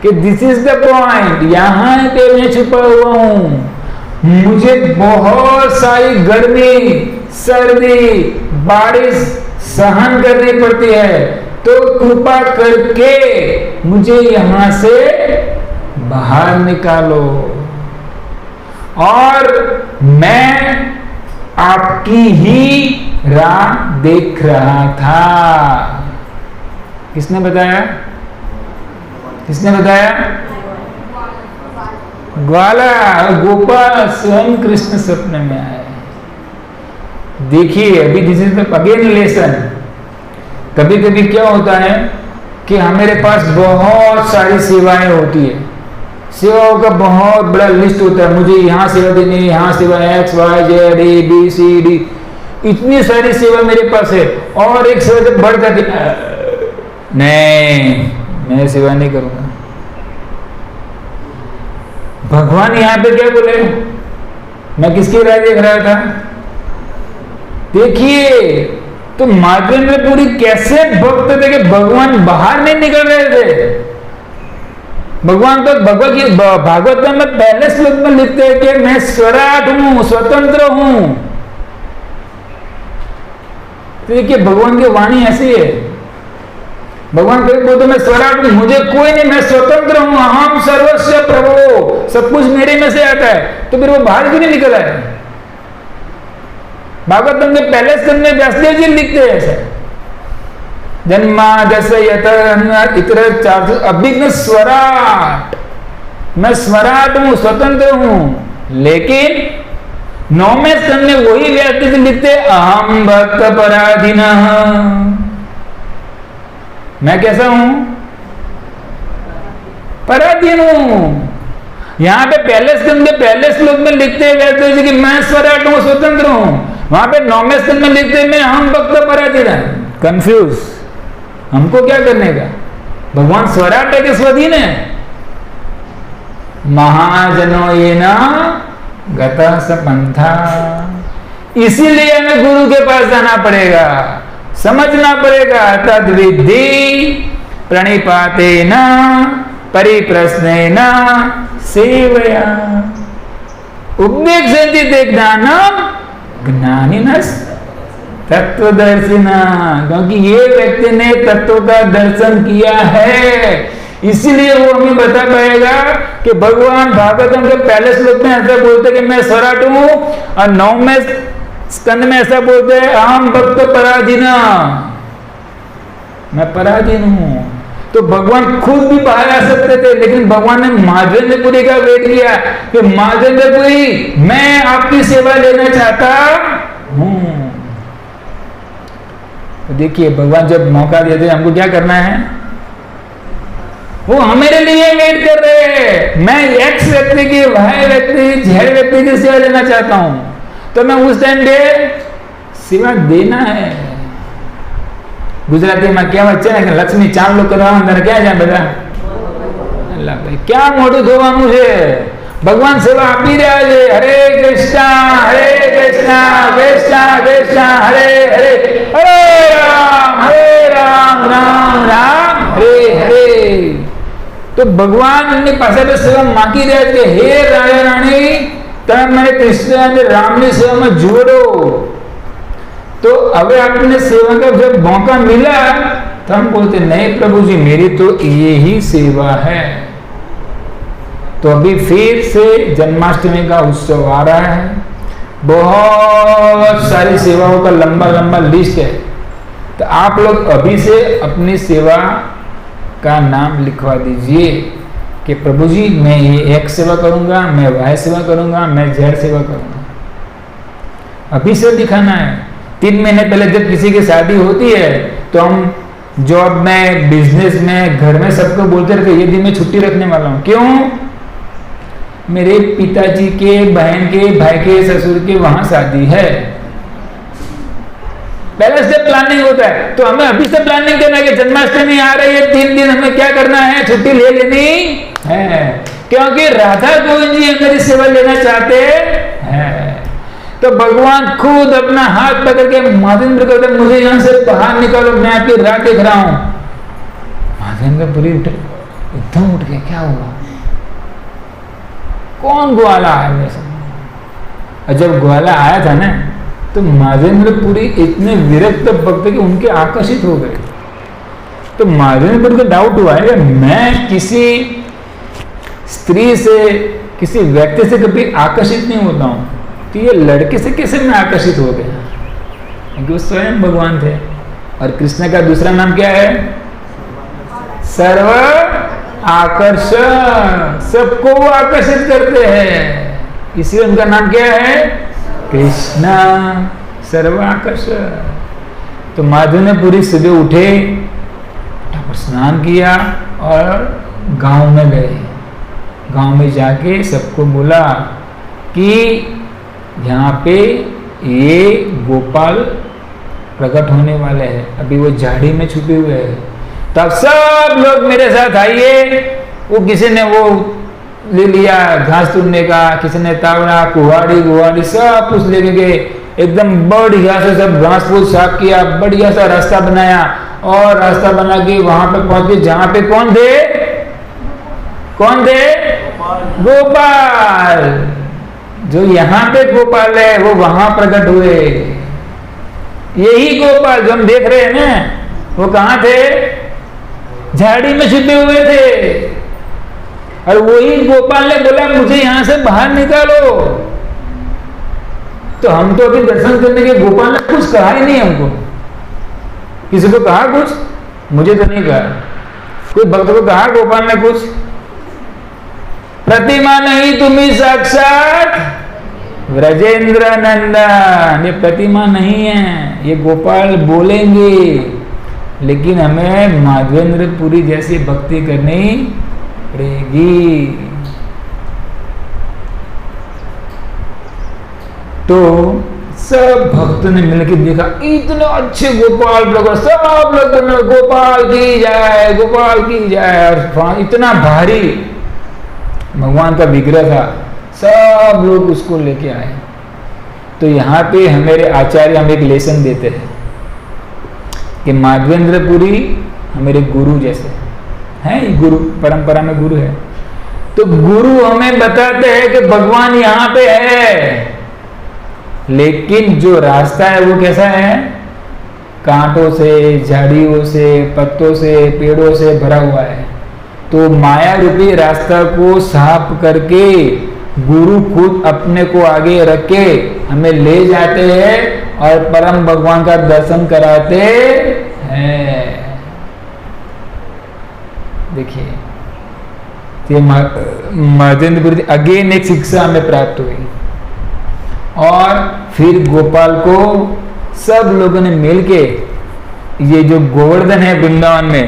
Speaker 1: कि दिस इज द पॉइंट, यहाँ पे मैं छुपा हुआ हूं। मुझे बहुत सारी गर्मी, सर्दी, बारिश सहन करनी पड़ती है, तो कृपा करके मुझे यहां से बाहर निकालो। और मैं आपकी ही राह देख रहा था। किसने बताया? किसने बताया? ग्वाला गोपाल स्वयं कृष्ण सपने में आए। देखिए अभी दिस इज अगेन लेसन। कभी कभी क्या होता है कि हमारे पास बहुत सारी सेवाएं होती है, सेवाओं का बहुत बड़ा लिस्ट होता है, मुझे यहाँ सेवा देनी है, यहाँ सेवा X Y Z A B C D, इतनी सारी सेवा मेरे पास है, और एक सेवा जब बढ़ जाती, नहीं मैं सेवा नहीं करूंगा। भगवान यहाँ पे क्या बोले? मैं किसकी राह देख रहा था? देखिए तो माधवेंद्रपुरी कैसे भक्त थे कि भगवान बाहर नहीं निकल रहे थे। भगवान तो भागवत में पहले श्लोक में लिखते हैं कि मैं स्वराट हूं, स्वतंत्र हूं। तो देखिए भगवान की वाणी ऐसी है, भगवान कहीं बोलते मैं स्वराट हूं, मुझे कोई नहीं, मैं स्वतंत्र हूं, अहम सर्वस्व प्रभो, सब कुछ मेरे में से आता है। तो फिर वो बाहर क्यों नहीं निकल आए? भागवतम के पहले स्कंद में व्यासदेव जी लिखते हैं ऐसा, जन्मादस्य इतर 400 अभिज्ञ स्वराट, मैं स्वराट हूं, स्वतंत्र हूं। लेकिन 9वें स्कंद में वही व्यासदेव जी लिखते अहम भक्त पराधीनः, मैं कैसा हूं? पराधीन हूं। यहां पे पहले स्कंद में पहले श्लोक में लिखते हैं व्यासदेव जी कि मैं स्वराट हूं, स्वतंत्र हूं। वहां पे 9वें स्कंद में लिखते हैं मैं हम भक्त पराधीन है। कंफ्यूज, हमको क्या करने का? भगवान स्वराट है कि स्वाधीन है? महाजनो ये ना गता सपंथा, इसीलिए हमें गुरु के पास जाना पड़ेगा, समझना पड़ेगा। तद विद्धि प्रणिपाते न परिप्रश्नेन सेवया उपदेक्षन्ति ते ज्ञानम ज्ञानिनस् तत्वदर्शिना। क्योंकि ये व्यक्ति ने तत्व का दर्शन किया है, इसीलिए वो हमें बता पाएगा कि भगवान भागवतम के पहले श्लोक में ऐसा बोलते कि मैं सौराट हूं, और 9वें स्कंद में ऐसा बोलते हैं अहम भक्त पराधीना, मैं पराधीन हूं। तो भगवान खुद भी बाहर आ सकते थे, लेकिन भगवान ने माधवेंद्रपुरी का वेट किया कि माधवेंद्रपुरी मैं आपकी सेवा लेना चाहता हूं। तो देखिए भगवान जब मौका देते हैं हमको क्या करना है, वो हमारे लिए वेट कर रहे हैं। मैं एक्स व्यक्ति की, वाई व्यक्ति, जेड व्यक्ति की सेवा लेना चाहता हूं, तो मैं उस टाइम पे सेवा देना है। गुजराती में क्या बच्चे है कि लक्ष्मी चांदलो करवा क्या जाए बेटा, अल्लाह भाई क्या मोटू धोवा मुझे, भगवान सेवा आपी रहा है। हरे कृष्णा कृष्णा कृष्णा हरे हरे, हरे राम राम राम हरे हरे। तो भगवान अपने पास सेवा मांगी रहे थे, हे राजा रानी तब मैं कृष्ण ने राम ने सेवा में जोड़ो। तो अब आपने सेवा का जब मौका मिला तो हम बोलते नहीं प्रभु जी मेरी तो ये ही सेवा है। तो अभी फिर से जन्माष्टमी का उत्सव आ रहा है, बहुत सारी सेवाओं का लंबा लंबा लिस्ट है। तो आप लोग अभी से अपनी सेवा का नाम लिखवा दीजिए कि प्रभु जी मैं ये एक सेवा करूंगा, मैं वह सेवा करूंगा, मैं जेड सेवा करूंगा। अभी से दिखाना है। 3 महीने पहले जब किसी की शादी होती है तो हम जॉब में, बिजनेस में, घर में सबको बोलते रहते ये दिन मैं छुट्टी रखने वाला हूं। क्यों? मेरे पिताजी के, बहन के, भाई के, ससुर के वहां शादी है। पहले से प्लानिंग होता है। तो हमें अभी से प्लानिंग करना है कि जन्माष्टमी आ रही है, 3 दिन हमें क्या करना है, छुट्टी ले लेनी है, क्योंकि राधा गोविंद जी मेरी सेवा लेना चाहते हैं। तो भगवान खुद अपना हाथ पकड़ के माधवेंद्र कहते मुझे यहां से बाहर निकालो, मैं आपकी राह देख रहा हूं। माधवेंद्र पूरी उठे, एकदम उठ गया, क्या हुआ, कौन ग्वाला आया मेरे साथ? और जब ग्वाला आया था ना तो माधवेंद्र पुरी इतने विरक्त भक्त कि उनके आकर्षित हो गए। तो माधवेंद्र पुरी को डाउट हुआ है कि मैं किसी स्त्री से, किसी व्यक्ति से कभी आकर्षित नहीं होता हूं, तो ये लड़के से कैसे मैं आकर्षित हो गया? क्योंकि वो स्वयं भगवान थे। और कृष्ण का दूसरा नाम क्या है? सर्व आकर्षक, सबको वो आकर्षित करते हैं, इसलिए उनका नाम क्या है? कृष्णा, सर्व आकर्षक। तो माधवेंद्रपुरी सुबह उठे, स्नान किया और गांव में गए। गांव में जाके सबको बोला कि यहाँ पे ये गोपाल प्रकट होने वाले हैं, अभी वो झाड़ी में छुपे हुए हैं। तब सब लोग मेरे साथ आइए। वो किसी ने वो ले लिया घास तोड़ने का, किसी ने तावड़ा, कुहाड़ी गुहाड़ी सब कुछ लेके गए। एकदम बढ़िया से सब घास फूस साफ किया, बढ़िया सा रास्ता बनाया और रास्ता बना के वहां पे पहुंचे जहां पे कौन थे? कौन थे? गोपाल। जो यहाँ पे गोपाल है वो वहां प्रकट हुए। यही गोपाल जो हम देख रहे हैं ना, वो कहाँ थे? झाड़ी में छुपे हुए थे। और वही गोपाल ने बोला मुझे यहां से बाहर निकालो। तो हम तो अभी दर्शन करने के, गोपाल ने कुछ कहा ही नहीं हमको। किसी को कहा कुछ? मुझे तो नहीं कहा। कोई भक्त को कहा गोपाल ने कुछ? प्रतिमा नहीं तुम्ही साक्षात व्रजेंद्र नंदन। ये प्रतिमा नहीं है, ये गोपाल बोलेंगे, लेकिन हमें माधवेंद्रपुरी जैसी भक्ति करनी पड़ेगी। तो सब भक्तों ने मिलकर देखा, इतने अच्छे गोपाल प्रकट, सब लोग गोपाल की जाए, गोपाल की जाए। और इतना भारी भगवान का विग्रह था, सब लोग उसको लेके आए। तो यहाँ पे हमारे आचार्य हमें एक लेसन देते हैं कि माधवेंद्रपुरी हमारे गुरु जैसे, है, गुरु परंपरा में गुरु है। तो गुरु हमें बताते हैं कि भगवान यहां पे है, लेकिन जो रास्ता है वो कैसा है? कांटों से, झाड़ियों से, पत्तों से, पेड़ों से भरा हुआ है। तो माया रूपी रास्ता को साफ करके गुरु खुद अपने को आगे रख के हमें ले जाते हैं और परम भगवान का दर्शन कराते हैं। देखिए, ये महेंद्रपुरी अगेन एक शिक्षा हमें प्राप्त हुई। और फिर गोपाल को सब लोगों ने मिलके ये जो गोवर्धन है वृंदावन में,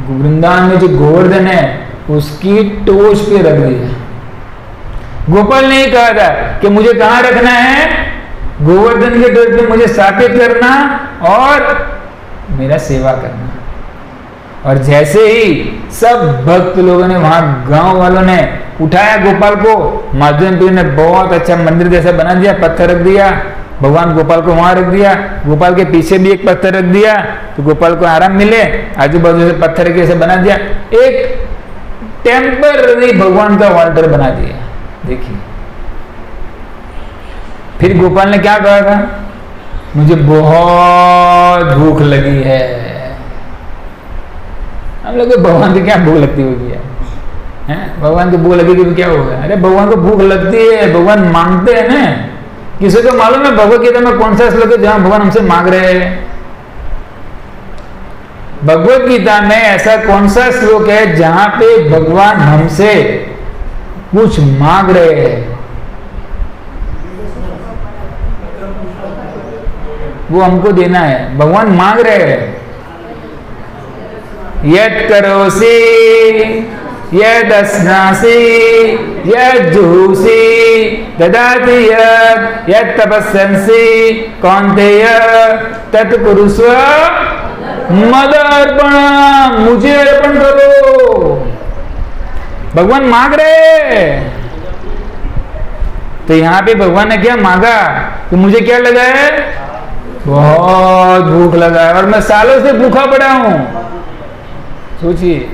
Speaker 1: वृंदावन में जो गोवर्धन है उसकी टोच पे रख दिया। गोपाल ने ही कहा था कि मुझे कहां रखना है? गोवर्धन के टोच पे मुझे स्थापित करना और मेरा सेवा करना। और जैसे ही सब भक्त लोगों ने, वहां गांव वालों ने उठाया गोपाल को, माधवेंद्र ने बहुत अच्छा मंदिर जैसा बना दिया, पत्थर रख दिया, भगवान गोपाल को वहां रख दिया, गोपाल के पीछे भी एक पत्थर रख दिया तो गोपाल को आराम मिले, आजू बाजू से पत्थर के ऐसे बना दिया, एक टेम्पररी भगवान का वाल्टर बना दिया। देखिए, फिर गोपाल ने क्या कहा था? मुझे बहुत भूख लगी है। हम लोग भगवान की क्या भूख लगती होगी यार? भगवान को भूख लगेगी तो क्या होगा? अरे भगवान को भूख लगती है, भगवान मांगते हैं ना। किसी को मालूम है भगवत गीता में कौन सा श्लोक है जहां भगवान हमसे मांग रहे हैं? भगवत गीता में ऐसा कौन सा श्लोक है जहां पे भगवान हमसे कुछ मांग रहे हैं? वो हमको देना है, भगवान मांग रहे हैं। यत् करोसि यद् अस्नासि यद् जुहोसि ददाति यत् तपस्यसि कौन्तेय तत् कुरुष्व मदर्पणम्। मुझे अर्पण करो। भगवान मांग रहे। तो यहां पे भगवान ने क्या मांगा? तो मुझे क्या लगा है? बहुत भूख लगा है और मैं सालों से भूखा पड़ा हूं। सोचिए,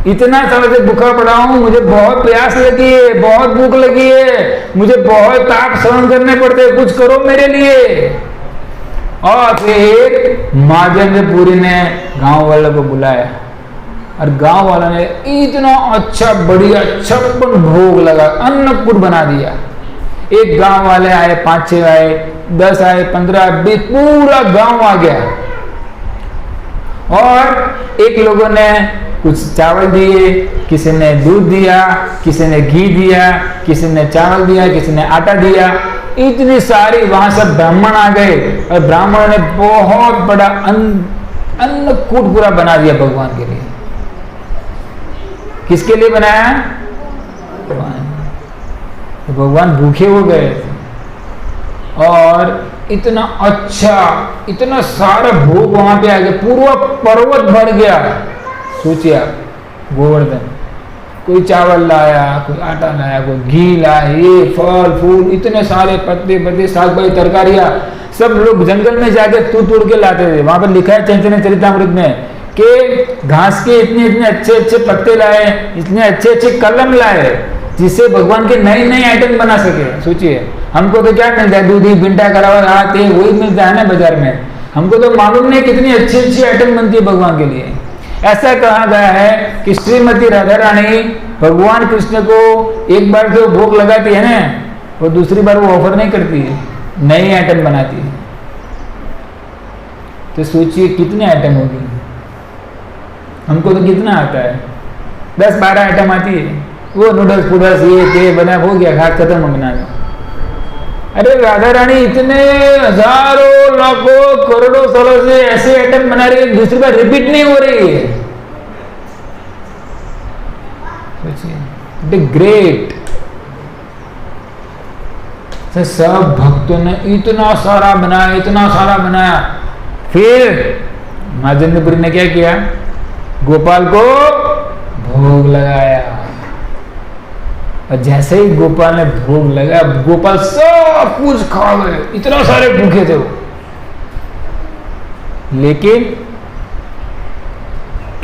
Speaker 1: इतना समय से भूखा पड़ा हूं, मुझे बहुत प्यास लगी है, बहुत भूख लगी है, मुझे बहुत ताप सहन करने पड़ते हैं, कुछ करो मेरे लिए। और फिर महेंद्रपुरी ने गांव वालों को बुलाया और गांव वालों ने इतना अच्छा बढ़िया छप्पन भोग लगा, अन्नकूट बना दिया। एक गांव वाले आए, 5-6 आए, 10 आए, 15, 20, पूरा गांव आ गया। और एक लोगों ने कुछ चावल दिए, किसी ने दूध दिया, किसी ने घी दिया, किसी ने चावल दिया, किसी ने आटा दिया। इतनी सारी, वहां सब ब्राह्मण आ गए और ब्राह्मणों ने बहुत बड़ा अन्नकूट पूरा बना दिया भगवान के लिए। किसके लिए बनाया? तो भगवान भूखे हो गए और इतना अच्छा, इतना सारा भोग वहां पे आ गया, पूरा पर्वत भर गया। सोचिए गोवर्धन, कोई चावल लाया, कोई आटा लाया, कोई घी लाया, ये फल फूल, इतने सारे पत्ते पत्ते, साग भाई, तरकारियां, सब लोग जंगल में जाके तोड़ के लाते थे। वहां पर लिखा है चैतन्य चरितामृत में कि घास के इतने इतने अच्छे अच्छे पत्ते लाए, इतने अच्छे अच्छे कलम लाए, जिससे भगवान के नए नए आइटम बना सके। सोचिए, हमको तो क्या मिलता है? दूधी, भिंडा, कड़वा, आते वही मिलता है ना बाजार में। हमको तो मालूम नहीं कितनी अच्छी अच्छी आइटम बनती है भगवान के लिए। ऐसा कहा गया है कि श्रीमती राधा रानी भगवान कृष्ण को एक बार जो भोग लगाती है ना, वो दूसरी बार वो ऑफर नहीं करती है, नई आइटम बनाती है। तो सोचिए कितने आइटम होगी। हमको तो कितना आता है? 10-12 आइटम आती है। वो नूडल्स फूडल्स ये बना, हो गया, खा खत्म बनाना। अरे राधा रानी इतने हजारों लाखों करोड़ों सालों से ऐसे आइटम बना रही है, दूसरी बार रिपीट नहीं हो रही है। सोचिए, ग्रेट। सब भक्तों ने इतना सारा बनाया, इतना सारा बनाया। फिर महेंद्रपुरी ने क्या किया? गोपाल को भोग लगाया। और जैसे ही गोपाल ने भोग लगाया, गोपाल सब कुछ खा गए, इतना सारे भूखे थे वो। लेकिन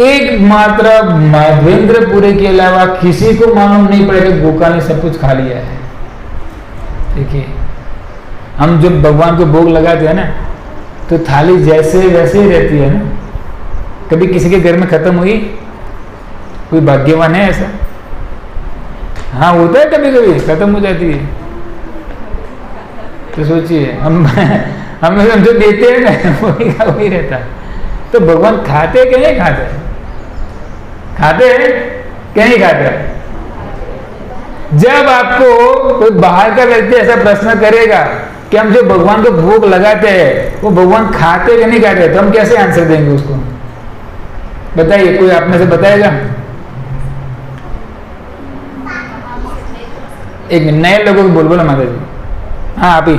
Speaker 1: एकमात्र महेंद्रपुरी के अलावा किसी को मालूम नहीं पड़ेगा गोपाल ने सब कुछ खा लिया है। देखिए, हम जब भगवान को भोग लगाते हैं ना, तो थाली जैसे वैसे ही रहती है ना। कभी किसी के घर में खत्म हुई? कोई भाग्यवान है ऐसा? हाँ, होता है, कभी कभी खत्म हो जाती है। तो सोचिए, हम जो देते हैं ना वही रहता है। तो भगवान खाते कि नहीं खाते? खाते हैं कि नहीं खाते? जब आपको कोई बाहर का व्यक्ति ऐसा प्रश्न करेगा कि हम जो भगवान को भोग लगाते हैं वो भगवान खाते कि नहीं खाते, तो हम कैसे आंसर देंगे उसको? बताइए, कोई आप में से बताएगा? एक नए लोगों को बोलो माता जी। हाँ, आप ही।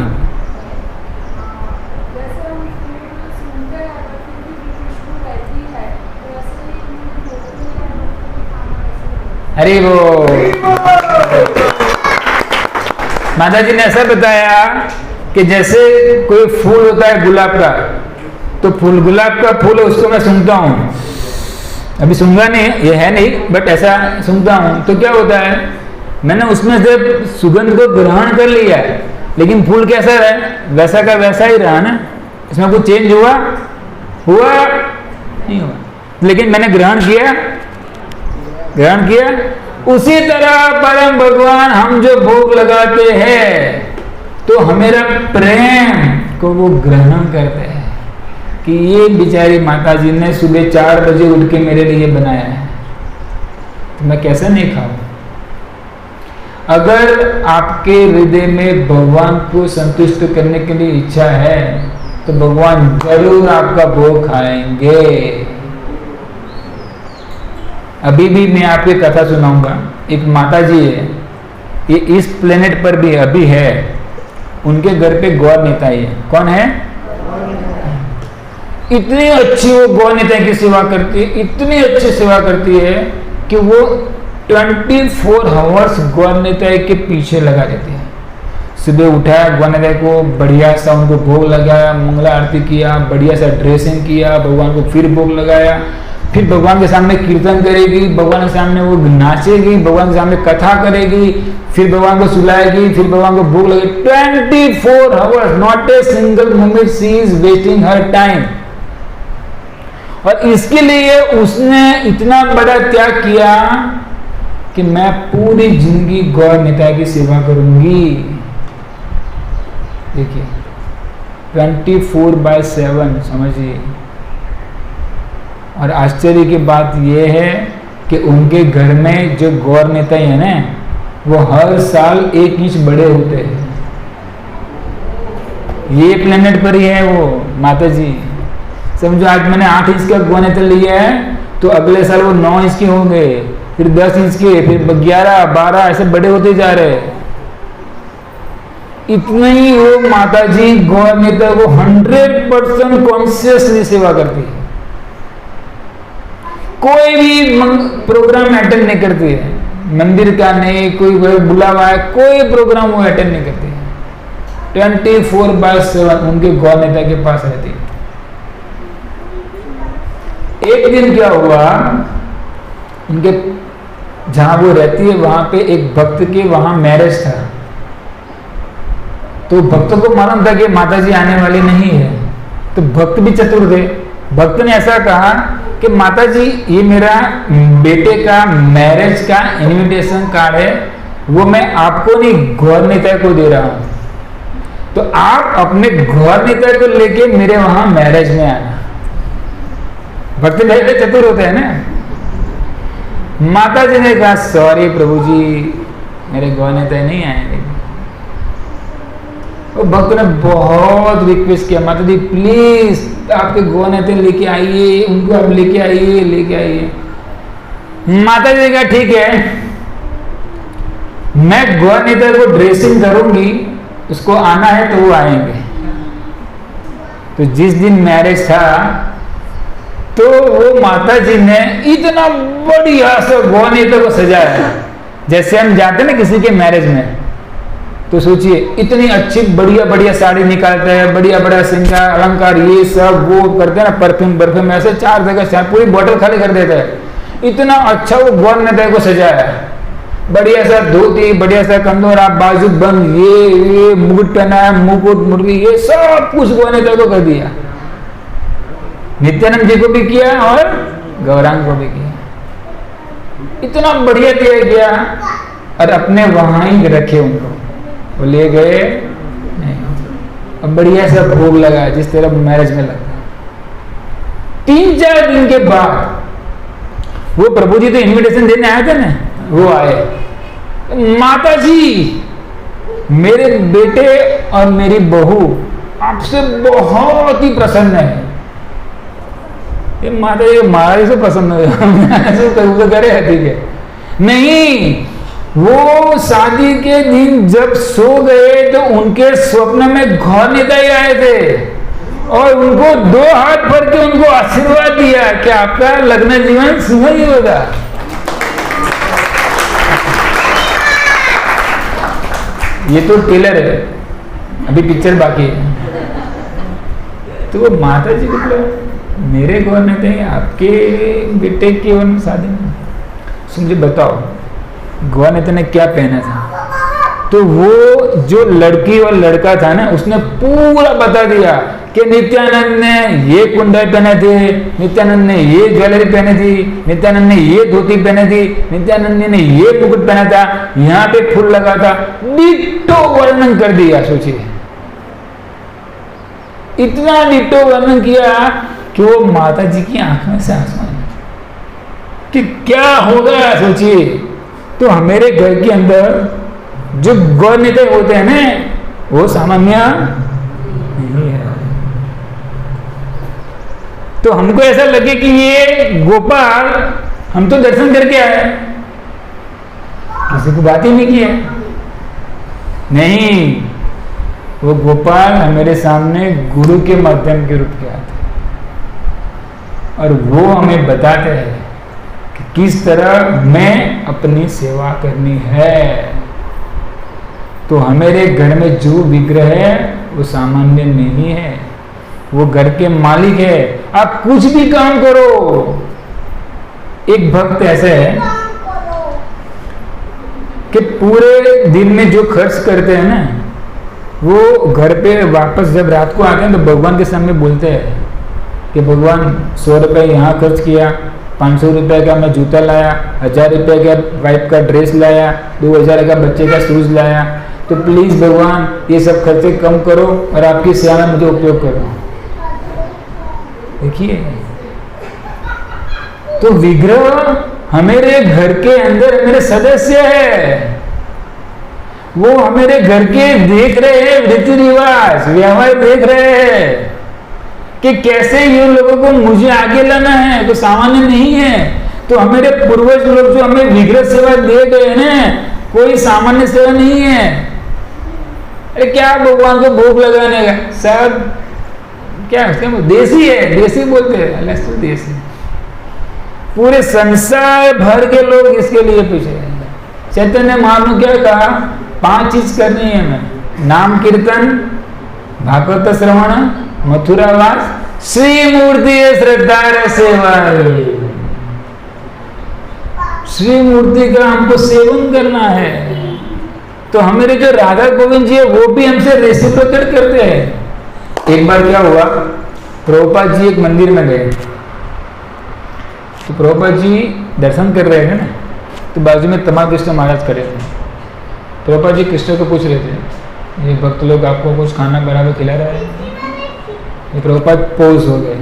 Speaker 1: अरे वो माता जी ने ऐसा बताया कि जैसे कोई फूल होता है गुलाब का, तो फूल, गुलाब का फूल है, उसको मैं सूंघता हूँ। अभी सूंघा नहीं, ये है नहीं, बट ऐसा सूंघता हूँ, तो क्या होता है, मैंने उसमें से सुगंध को ग्रहण कर लिया है, लेकिन फूल कैसा रहा? वैसा का वैसा ही रहा ना। इसमें कुछ चेंज हुआ नहीं हुआ, लेकिन मैंने ग्रहण किया। उसी तरह परम भगवान हम जो भोग लगाते हैं तो हमारा प्रेम को वो ग्रहण करते हैं कि ये बेचारी माता जी ने सुबह 4 बजे उठ के मेरे लिए बनाया है, तो मैं कैसे नहीं खाऊं? अगर आपके हृदय में भगवान को संतुष्ट करने के लिए इच्छा है तो भगवान जरूर आपका भोग खाएंगे। अभी भी मैं आपको कथा सुनाऊंगा। एक माता जी है, ये इस प्लेनेट पर भी अभी है, उनके घर पे गौर निताई है। कौन है? इतनी अच्छी वो गौर निताई की सेवा करती है, इतनी अच्छी सेवा करती है कि वो 24 आवर्स गौर निताई के पीछे लगा रहती है। सुबह उठाया, गौर निताई को बढ़िया सा उनको भोग लगाया, मंगला आरती किया, बढ़िया सा ड्रेसिंग किया, भगवान को फिर भोग लगाया, फिर भगवान के सामने कीर्तन करेगी, भगवान के सामने वो नाचेगी, भगवान के सामने कथा करेगी, फिर भगवान को सुलाएगी, फिर भगवान को भोग लगेगी। 24 hours, not a single moment she is wasting her time. और इसके लिए उसने इतना बड़ा त्याग किया कि मैं पूरी जिंदगी गौर निताई की सेवा करूंगी। देखिए, 24/7, समझिए। और आश्चर्य की बात यह है कि उनके घर में जो गौर निताई है ना, वो हर साल 1 इंच बड़े होते हैं। ये प्लेनेट पर ही है वो माता जी। समझो, आज मैंने 8 इंच का गौर निताई लिया है, तो अगले साल वो 9 इंच के होंगे, फिर 10 इंच के, फिर 11, 12 ऐसे बड़े होते जा रहे हैं। इतनी ही वो माता जी गौर निताई को 100% कॉन्शियसली सेवा करती है। कोई भी प्रोग्राम अटेंड नहीं करती है, मंदिर का नहीं, कोई बुलावा है, कोई प्रोग्राम वो अटेंड नहीं करती है। 24/7 उनके गौर निताई के पास रहती है। एक दिन क्या हुआ, उनके जहां वो रहती है वहां पे एक भक्त के वहां मैरिज था। तो भक्त को मालूम था कि माता जी आने वाली नहीं है, तो भक्त भी चतुर थे। भक्त ने ऐसा कहा कि माता जी, ये मेरा बेटे का मैरिज का इनविटेशन कार्ड है, वो मैं आपको नहीं गौर निताई को दे रहा हूं, तो आप अपने गौर निताई को लेके मेरे वहां मैरिज में आना। भक्त भाई चतुर होते हैं ना। माता जी ने कहा, सॉरी प्रभु जी, मेरे गौर निताई नहीं आएंगे। वो भक्त ने बहुत रिक्वेस्ट किया, माता जी प्लीज आपके गौर निताई लेके आइए, उनको आप लेके आइए। माता जी ने कहा, ठीक है, मैं गौर निताई को ड्रेसिंग करूंगी, उसको आना है तो वो आएंगे। तो जिस दिन मैरिज था, तो वो माता जी ने इतना बढ़िया सा गौर निताई को सजाया। जैसे हम जाते ना किसी के मैरिज में, तो सोचिए इतनी अच्छी बढ़िया बढ़िया साड़ी निकालते हैं, बढ़िया बढ़िया श्रृंगार अलंकार ये सब वो करते हैं ना, परफ्यूम ऐसे 4 जगह पूरी बोतल खाली कर देते हैं। इतना अच्छा वो गौर नेता को सजाया, बढ़िया सा धोती, बढ़िया सा कंदोरा, बाजू बंद, ये मुकुट पहना है, मुकुट मुर्गी, ये सब कुछ गौर नेता को कर दिया। नित्यानंद जी को भी किया और गौरांग को भी किया, इतना बढ़िया दिया गया। और अपने वहां ही रखे उनको, वो ले गए नहीं। अब बढ़िया सा भोग लगा जिस तरह मैरिज में लगता। 3-4 दिन के बाद वो प्रभु जी तो इनविटेशन देने आए थे ना, वो आए, माता जी मेरे बेटे और मेरी बहू आपसे बहुत ही प्रसन्न है। ये माता जी महाराज से प्रसन्न हो करे, ठीक है। नहीं, वो शादी के दिन जब सो गए तो उनके स्वप्न में गौर नेता ही आए थे और उनको 2 हाथ भर के उनको आशीर्वाद दिया कि आपका लग्न जीवन शुभ ही होगा। ये तो टेलर है, अभी पिक्चर बाकी है। तो वो माता जी को मेरे गौर नेता है आपके बेटे की शादी में, मुझे बताओ गौर नेता ने क्या पहना था। तो वो जो लड़की और लड़का था ना, उसने पूरा बता दिया कि नित्यानंद ने ये कुंडल पहने थे, नित्यानंद ने ये ज्वेलरी पहनी थी, नित्यानंद ने ये धोती पहनी थी, नित्यानंद ने ये मुकुट पहना था, यहाँ पे फूल लगा था, डिट्टो वर्णन कर दिया। सोचिए इतना डिट्टो वर्णन किया कि वो माता जी की आंख में से आंसू आए कि क्या होगा। सोचिए, तो हमारे घर के अंदर जो गौर नेता होते हैं ना, वो सामान्य नहीं है। तो हमको ऐसा लगे कि ये गोपाल, हम तो दर्शन करके आए, किसी को बात ही नहीं की है। नहीं, वो गोपाल हमारे सामने गुरु के माध्यम के रूप के आते और वो हमें बताते हैं कि किस तरह मैं अपनी सेवा करनी है। तो हमारे घर में जो विग्रह है वो सामान्य नहीं है, वो घर के मालिक है। आप कुछ भी काम करो। एक भक्त ऐसे है कि पूरे दिन में जो खर्च करते हैं ना, वो घर पे वापस जब रात को आते हैं तो भगवान के सामने बोलते हैं कि भगवान 100 रुपये यहाँ खर्च किया, 500 रुपये का मैं जूता लाया, 1000 रुपये का वाइफ का ड्रेस लाया, 2000 का बच्चे का शूज लाया, तो प्लीज भगवान ये सब खर्चे कम करो और आपकी सेवा में मुझे उपयोग करो। देखिए, तो विग्रह हमारे घर के अंदर मेरे सदस्य है, वो हमारे घर के देख रहे हैं रीति रिवाज व्यवहार देख रहे हैं कि कैसे ये लोगों को मुझे आगे लाना है, तो सामान्य नहीं है। तो हमारे पूर्वज लोग जो हमें विग्रह सेवा दे गए ना, कोई सामान्य सेवा नहीं है। अरे क्या भगवान को भोग लगाने का सब क्या देसी है, देसी बोलते हैं, अलग से देसी। पूरे संसार भर के लोग इसके लिए पीछे हैं। चैतन्य महाप्रभु क्या कहा, 5 चीज करनी है हमें, नाम कीर्तन, भागवत श्रवण, मथुरावास, श्री मूर्ति श्रद्धा सेवन। श्री मूर्ति का हमको सेवन करना है। तो हमारे जो राधा गोविंद जी है वो भी हमसे रेसिप्रोकेट करते हैं। एक बार क्या हुआ, प्रभुपाद जी एक मंदिर में गए, तो प्रभुपाद जी दर्शन कर रहे थे ना, तो बाजू में तमाम कृष्ण महाराज खड़े थे। प्रभुपाद जी कृष्ण को पूछ रहे थे, ये भक्त लोग आपको कुछ खाना बराबर खिला रहा है? ये प्रभुपाद पोज हो गए,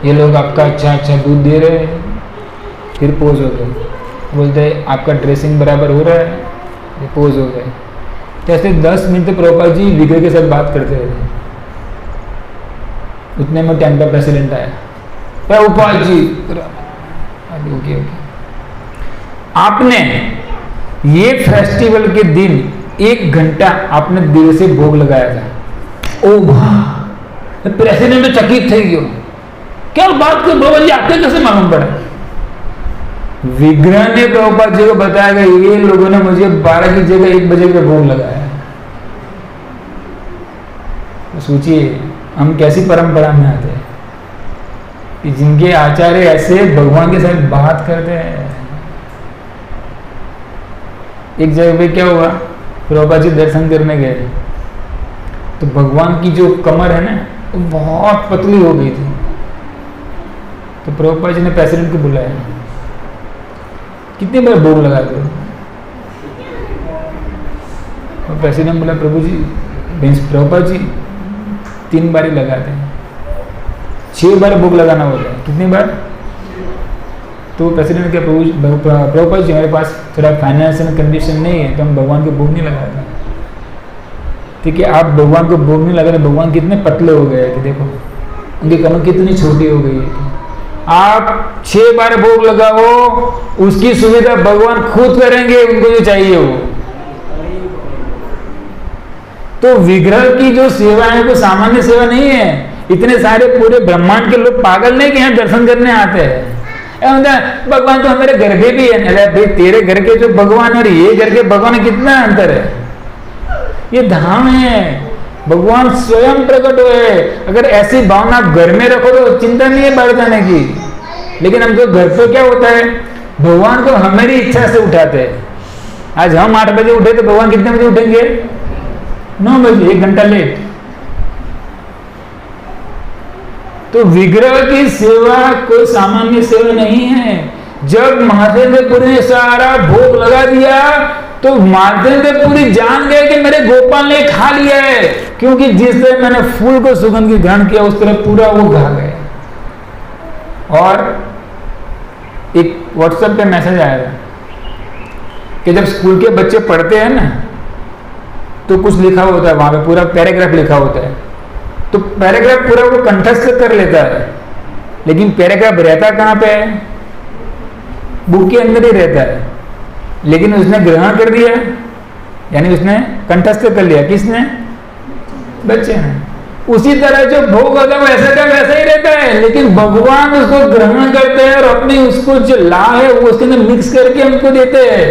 Speaker 1: ये लोग आपका अच्छा अच्छा दूध दे रहे हैं। फिर पोज हो गए, बोलते हैं आपका ड्रेसिंग बराबर हो रहा है, ये पोज हो गए। तो ऐसे 10 मिनट प्रभुपाद जी विग्रह के साथ बात करते रहे। उतने में टेम्पल प्रेसिडेंट आया, प्रभुपाद जी ओके ओके, आपने ये फेस्टिवल के दिन 1 घंटा आपने दिल से भोग लगाया था। ओ वाह, प्रेसिडेंट तो चकित थे क्यों, क्या बात कर प्रभुपाद जी, आपके कैसे मालूम पड़ा? विग्रह ने प्रभुपाद जी को बताया कि ये लोगों ने मुझे 12 की जगह 1 बजे का भोग लगाया। तो सोचिए हम कैसी परंपरा में आते हैं कि जिनके आचार्य ऐसे भगवान के साथ बात करते हैं। एक जगह पे क्या हुआ, प्रभुपाद जी दर्शन करने गए तो भगवान की जो कमर है ना वो बहुत पतली हो गई थी। तो प्रभुपाद जी ने प्रेसिडेंट को बुलाया, कितनी बार भोग लगाते हो? और प्रेसिडेंट बोला प्रभु जी, प्रभुपाद जी 3 बार ही लगाते हैं, 6 बार भोग लगाना होता है। कितनी बार? तो प्रेसिडेंट ने कहा प्रभुपाद जी हमारे पास थोड़ा फाइनेंशियल कंडीशन नहीं है तो हम भगवान को भोग नहीं लगाते। ठीक है, आप भगवान को भोग नहीं लगा रहे, भगवान कितने पतले हो गए कि देखो उनकी कमर कितनी छोटी हो गई है। आप 6 बार भोग लगाओ, उसकी सुविधा भगवान खुद करेंगे, उनको जो चाहिए वो। तो विग्रह की जो सेवा है वो सामान्य सेवा नहीं है। इतने सारे पूरे ब्रह्मांड के लोग पागल नहीं कि यहाँ दर्शन करने आते हैं। भगवान तो हमारे घर के भी है। अरे भाई तेरे घर के जो भगवान और ये घर के भगवान में कितना अंतर है। ये धाम है, भगवान स्वयं प्रकट हुए। अगर ऐसी भावना आप घर में रखो तो चिंता नहीं है बाहर जाने की। लेकिन हमको घर पे क्या होता है, भगवान को हमारी इच्छा से उठाते हैं। आज हम 8 बजे उठे तो भगवान कितने बजे उठेंगे? 9 बजे, 1 घंटा लेट। तो विग्रह की सेवा कोई सामान्य सेवा नहीं है। जब महादेवपुरी ने सारा भोग लगा दिया तो महादेवपुरी जान गए कि मेरे गोपाल ने खा लिया है, क्योंकि जिस तरह मैंने फूल को सुगंध की ग्रहण किया उस तरह पूरा वो खा गए। और एक व्हाट्सएप पे मैसेज आया था कि जब स्कूल के बच्चे पढ़ते हैं ना तो कुछ लिखा होता है, वहां पे पूरा पैराग्राफ लिखा होता है। तो पैराग्राफ पूरा वो कंठस्थ कर लेता है, लेकिन पैराग्राफ रहता कहाँ पे है? बुक के अंदर ही रहता है। लेकिन उसने ग्रहण कर दिया, यानी उसने कंठस्थ कर लिया। किसने? बच्चे ने। उसी तरह जो भोग होता है वैसा का वैसा ही रहता है, लेकिन भगवान उसको ग्रहण करते हैं और अपने उसको जो ला है वो उसके अंदर मिक्स करके हमको देते हैं।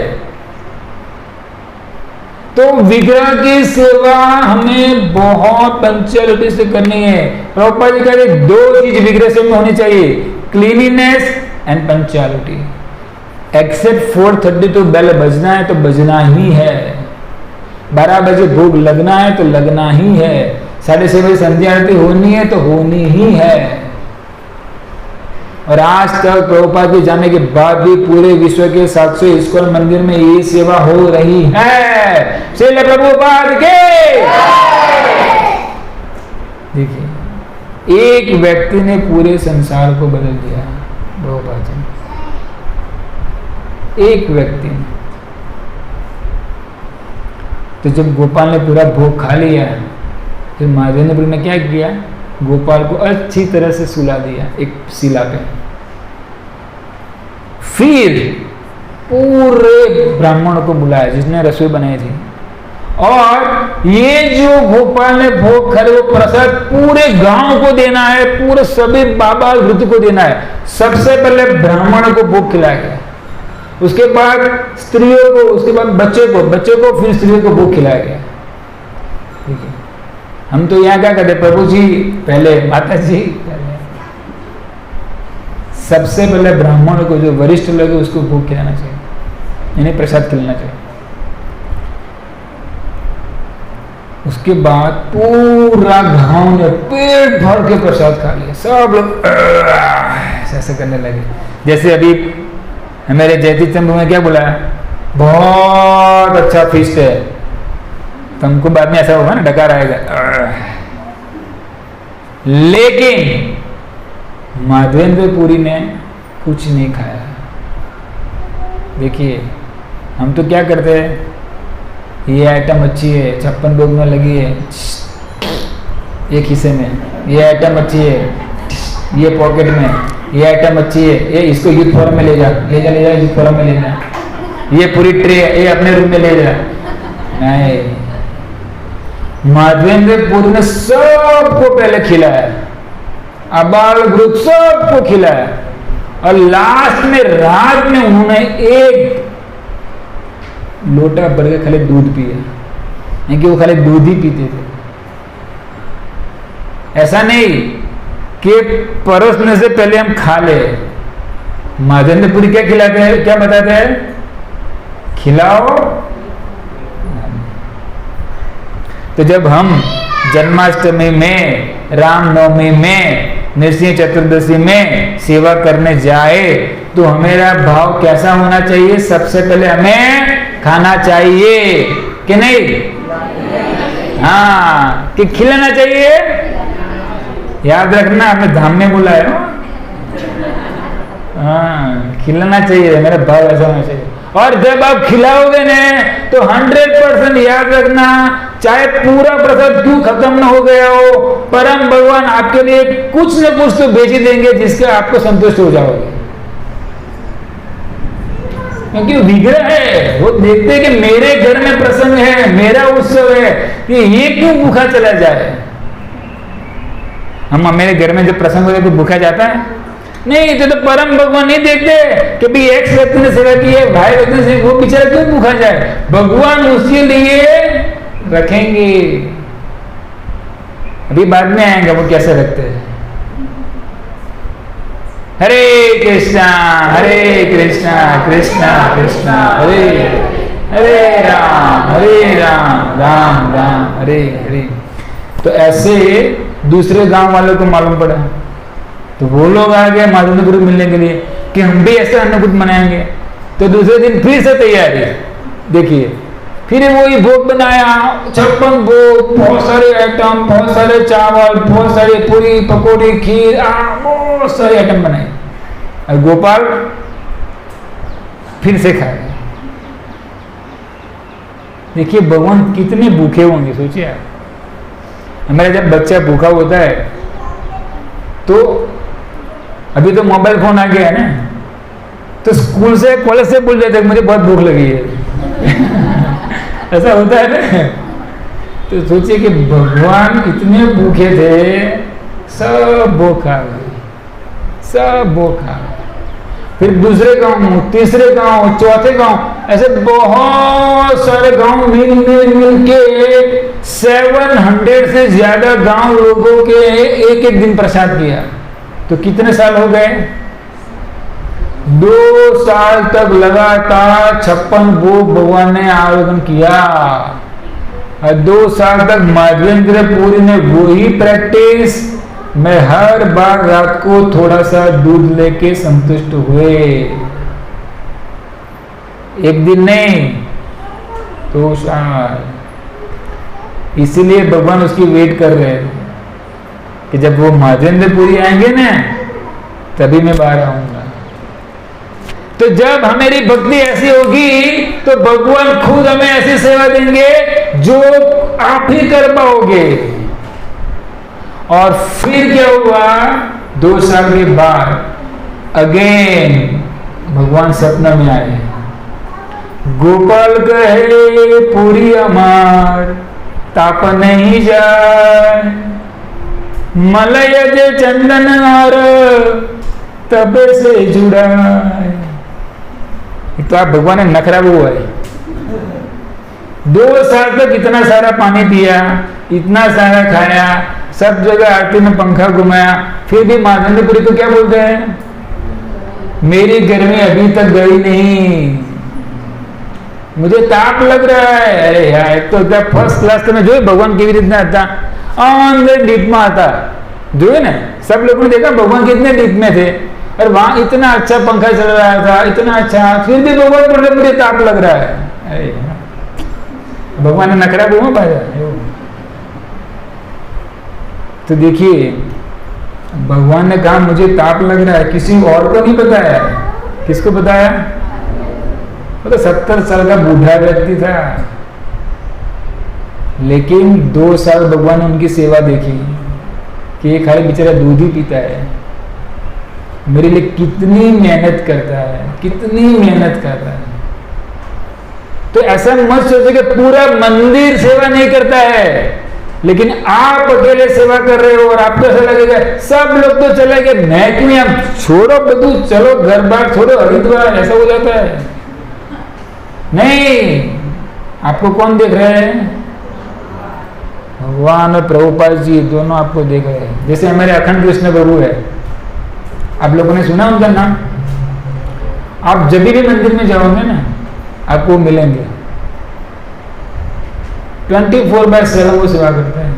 Speaker 1: तो विग्रह की सेवा हमें बहुत पंक्चुअलिटी से करनी है। प्रभुपाद जी कहते हैं 2 चीज विग्रह से में होनी चाहिए, cleanliness and punctuality. Except 4:32 bell बजना है तो बजना ही है, 12 बजे भोग लगना है तो लगना ही है, 6:30 बजे संध्या आरती होनी है तो होनी ही है। और आज तक प्रभुपाद के जाने के बाद भी पूरे विश्व के 700 इस्कॉन मंदिर में ये सेवा हो रही है। श्रील प्रभुपाद के। देखिए, एक व्यक्ति ने पूरे संसार को बदल दिया, प्रभुपाद जी। एक व्यक्ति ने। तो जब गोपाल ने पूरा भोग खा लिया फिर महादेव ने क्या किया, गोपाल को अच्छी तरह से सुला दिया एक शिला पे। फिर पूरे ब्राह्मण को बुलाया जिसने रसोई बनाई थी, और ये जो गोपाल ने भोग खा वो प्रसाद पूरे गांव को देना है, पूरे सभी बाबा वृद्ध को देना है। सबसे पहले ब्राह्मण को भोग खिलाया गया, उसके बाद स्त्रियों को, उसके बाद बच्चे को, फिर स्त्रियों को भोग खिलाया गया। ठीक है, हम तो यहाँ क्या करते, प्रभु जी पहले, माता जी पहले। सबसे पहले ब्राह्मण को, जो वरिष्ठ लोग है उसको भोग खिलाना चाहिए, इन्हें प्रसाद खिलाना चाहिए। उसके बाद पूरा गांव ने पेट भर के प्रसाद खा लिया। सब लोग ऐसे करने लगे। जैसे अभी मेरे जयतीर्थ चंद्र में क्या बोला, बहुत अच्छा फीस्ट है, तो हमको बाद में ऐसा होगा ना, डकार आएगा। लेकिन माधवेंद्रपुरी ने कुछ नहीं खाया। देखिए, हम तो क्या करते हैं, ये आइटम अच्छी है, 56 भोग में लगी है, एक हिस्से में, ये आइटम अच्छी है, ये पॉकेट में, ये आइटम अच्छी है, ये इसको यूथ फोरम में ले जा यूथ फोरम में ले जा, ये पूरी ट्रे ये अपने रूम में ले जा। नहीं, माधवेंद्रपुरी ने सबको पहले खिलाया, अबाल वृद्ध सबको खिलाया, और लास्ट में रात में उन्होंने एक लोटा भर के खाली दूध पिया, क्योंकि वो खाली दूध ही पीते थे। ऐसा नहीं कि परोसने से पहले हम खा ले। महाजनपुरी क्या खिलाते हैं, क्या बताते हैं? खिलाओ। तो जब हम जन्माष्टमी में, रामनवमी में, नृसिंह चतुर्दशी में सेवा करने जाए तो हमारा भाव कैसा होना चाहिए? सबसे पहले हमें खाना चाहिए कि नहीं? हाँ, कि खिलाना चाहिए। याद रखना, हमें धाम में बुलाया। हाँ, खिलाना चाहिए, मेरा भाव ऐसा होना चाहिए। और जब आप खिलाओगे ना तो 100% याद रखना, चाहे पूरा प्रसाद क्यों खत्म न हो गया हो, परम भगवान आपके लिए कुछ न कुछ तो भेज ही देंगे जिससे आपको संतुष्ट हो जाओगे। क्योंकि विग्रह है, वो देखते हैं कि मेरे घर में प्रसंग है, मेरा उत्सव है, कि ये क्यों भूखा चला जाए। हम मेरे घर में जब प्रसंग होता है तो भूखा जाता है नहीं। तो परम भगवान नहीं देखते कि भाई एक व्यक्ति ने सेवा की है, भाई व्यक्ति ने, वो बेचारा क्यों भूखा जाए। भगवान उसके लिए रखेंगे। अभी बाद में आएंगे वो कैसे रखते हैं। हरे कृष्णा कृष्णा कृष्णा हरे हरे, राम राम हरे हरे। तो ऐसे दूसरे गांव वालों को मालूम पड़ा तो वो लोग आ गए महाजनपुरी मिलने के लिए कि हम भी ऐसा अन्नकूट मनाएंगे। तो दूसरे दिन फिर से तैयारी, देखिए फिर वही भोग बनाया, 56 भोग, बहुत सारे आइटम, बहुत सारे चावल, बहुत सारे पूरी पकौड़ी, खीर, बहुत सारे आइटम बनाए। और गोपाल फिर से खाए। देखिए भगवान कितने भूखे होंगे, सोचिए आप। हमारा जब बच्चा भूखा होता है तो अभी तो मोबाइल फोन आ गया है ना, तो स्कूल से कॉलेज से बोल जाते मुझे बहुत भूख लगी है। ऐसा होता है ना। तो सोचिए कि भगवान इतने भूखे थे, सब वो खा गए, सब वो खा गए। फिर दूसरे गांव, तीसरे गांव, चौथे गांव, ऐसे बहुत सारे गांव मिल के 700 से ज्यादा गांव लोगों के एक एक दिन प्रसाद किया। तो कितने साल हो गए? 2 साल तक लगातार 56 भोग भगवान ने आयोजन किया। और 2 साल तक महाजनपुरी ने वही प्रैक्टिस में हर बार रात को थोड़ा सा दूध लेके संतुष्ट हुए। एक दिन नहीं, 2 साल। इसीलिए भगवान उसकी वेट कर रहे थे कि जब वो महाजनपुरी आएंगे ना तभी मैं बाहर आऊंगा। तो जब हमारी भक्ति ऐसी होगी तो भगवान खुद हमें ऐसी सेवा देंगे जो आप ही कर पाओगे। और फिर क्या हुआ? 2 साल के बाद अगेन भगवान सपना में आए। गोपाल कहे पूरी अमार ताप नहीं जाए, मलय जे चंदन और तबे से जुड़ा है। तो आप भगवान ने नखरा हुआ है। 2 साल तक इतना सारा पानी पिया, इतना सारा खाया, सब जगह आरती में पंखा घुमाया, फिर भी महाजनपुरी को क्या बोलते हैं? मेरी गर्मी अभी तक गई नहीं, मुझे ताप लग रहा है। अरे यार, एक तो फर्स्ट क्लास में जो है भगवान की रीत आता ऑन द डीप में आता, जो है ना, सब लोगों ने देखा भगवान कितने डीप में थे और वहां इतना अच्छा पंखा चल रहा था, इतना अच्छा, फिर भी भगवान बोल रहे मुझे ताप लग रहा है। अरे भगवान ने नखरा घूमा पाया। तो देखिए भगवान ने कहा मुझे ताप लग रहा है, किसी और को नहीं बताया। किसको बताया? वो तो 70 साल का बूढ़ा व्यक्ति था, लेकिन 2 साल भगवान ने उनकी सेवा देखी कि ये खाली बेचारा दूध ही पीता है, मेरे लिए कितनी मेहनत करता है, कितनी मेहनत करता है। तो ऐसा मत सोचो कि पूरा मंदिर सेवा नहीं करता है, लेकिन आप अकेले सेवा कर रहे हो और आपको ऐसा लगेगा सब लोग तो चले गए, मैं क्यों? आप छोड़ो बधू, चलो घर बार छोड़ो, हरिद्वार, ऐसा हो जाता है। नहीं, आपको कौन देख रहे हैं? भगवान और प्रभुपाद जी दोनों आपको देख रहे हैं। जैसे हमारे अखंड कृष्ण प्रभु है, आप लोगों ने सुना उनका नाम? आप जब भी मंदिर में जाओगे ना, आपको मिलेंगे। 24/7 वो सेवा करते हैं।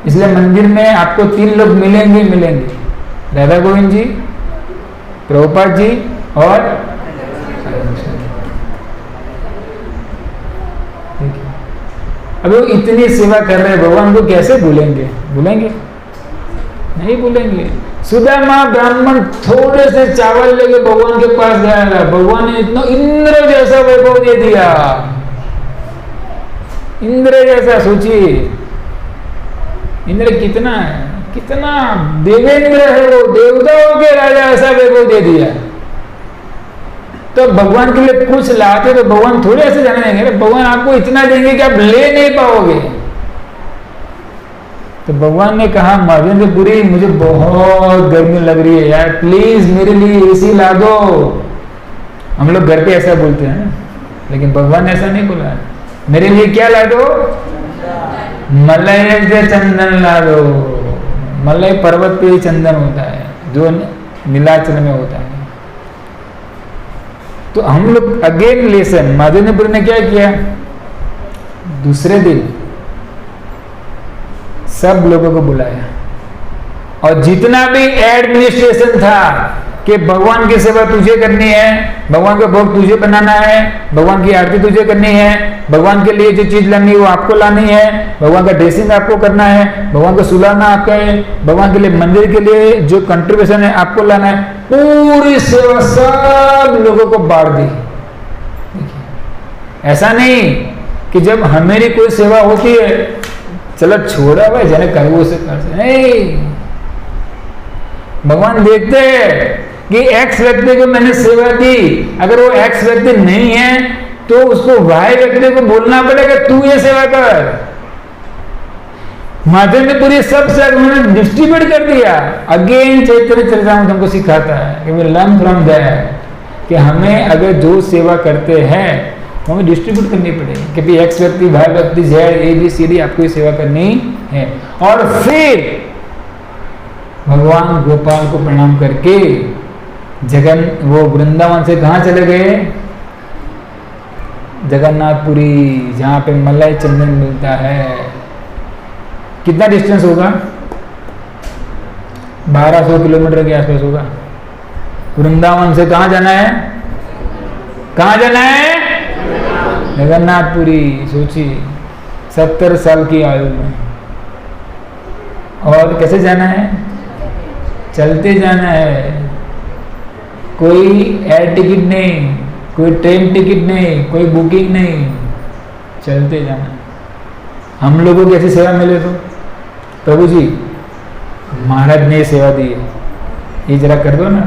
Speaker 1: इसलिए मंदिर में आपको 3 लोग मिलेंगे, राधा गोविंद जी, प्रभुपाद जी और अभी वो इतनी सेवा कर रहे हैं, भगवान को कैसे भूलेंगे? नहीं भूलेंगे। सुदामा ब्राह्मण थोड़े से चावल लेके भगवान के पास जाएगा, भगवान ने इतना इंद्र जैसा वैभव दे दिया। इंद्र जैसा, सोचिए इंद्र कितना है, कितना देवेंद्र है वो, देवताओं के राजा, ऐसा वैभव दे दिया। तो भगवान के लिए कुछ लाते तो भगवान थोड़े ऐसे जाने देंगे, भगवान आपको इतना देंगे कि आप ले नहीं पाओगे। तो भगवान ने कहा, महेंद्रपुरी मुझे बहुत गर्मी लग रही है यार, प्लीज मेरे लिए एसी ला दो। हम लोग घर पे ऐसा बोलते हैं, लेकिन भगवान ने ऐसा नहीं बोला। मेरे लिए क्या ला दो? मलय से चंदन ला दो। मलय पर्वत पे चंदन होता है जो नीलाचल में होता है। तो हम लोग अगेन लेसन, महेंद्रपुरी ने क्या किया, दूसरे दिन सब लोगों को बुलाया और जितना भी एडमिनिस्ट्रेशन था कि भगवान की सेवा तुझे करनी है, भगवान का भोग तुझे बनाना है, भगवान की आरती तुझे करनी है, भगवान के लिए जो चीज लानी है वो आपको लानी है, भगवान का ड्रेसिंग आपको करना है, भगवान को सुलाना आपका है, भगवान के लिए मंदिर के लिए जो कंट्रीब्यूशन है आपको लाना है, पूरी सेवा सब लोगों को बांट दी। ऐसा नहीं कि जब हमारी कोई सेवा होती है चलो छोड़ा भाई जाने कर वो से कर, नहीं। भगवान देखते हैं कि एक्स व्यक्ति को मैंने सेवा दी, अगर वो एक्स व्यक्ति नहीं है तो उसको वाई व्यक्ति को बोलना पड़ेगा तू ये सेवा कर। महेंद्रपुरी सब से उन्होंने डिस्ट्रीब्यूट कर दिया। अगेन चैतन्य चरितामृत हमको सिखाता है कि वी लर्न फ्रॉम दैट कि हमें अगर जो सेवा करते हैं हमें डिस्ट्रीब्यूट करनी पड़ेगी कि भाई एक्स व्यक्ति, वाई व्यक्ति, Z, A B C D आपको ये सेवा करनी है। और फिर भगवान गोपाल को प्रणाम करके वो वृंदावन से कहाँ चले गए? जगन्नाथपुरी, जहाँ पे मलाई चंदन मिलता है। कितना डिस्टेंस होगा? 1200 किलोमीटर के आसपास होगा। वृंदावन से कहाँ जाना है? कहाँ जाना है? जगन्नाथपुरी। सोचिए 70 साल की आयु में। और कैसे जाना है? चलते जाना है। कोई एयर टिकट नहीं, कोई ट्रेन टिकट नहीं, कोई बुकिंग नहीं, चलते जाना। हम लोगों की ऐसी सेवा मिले तो प्रभु जी महाराज ने सेवा दी है, ये जरा कर दो ना।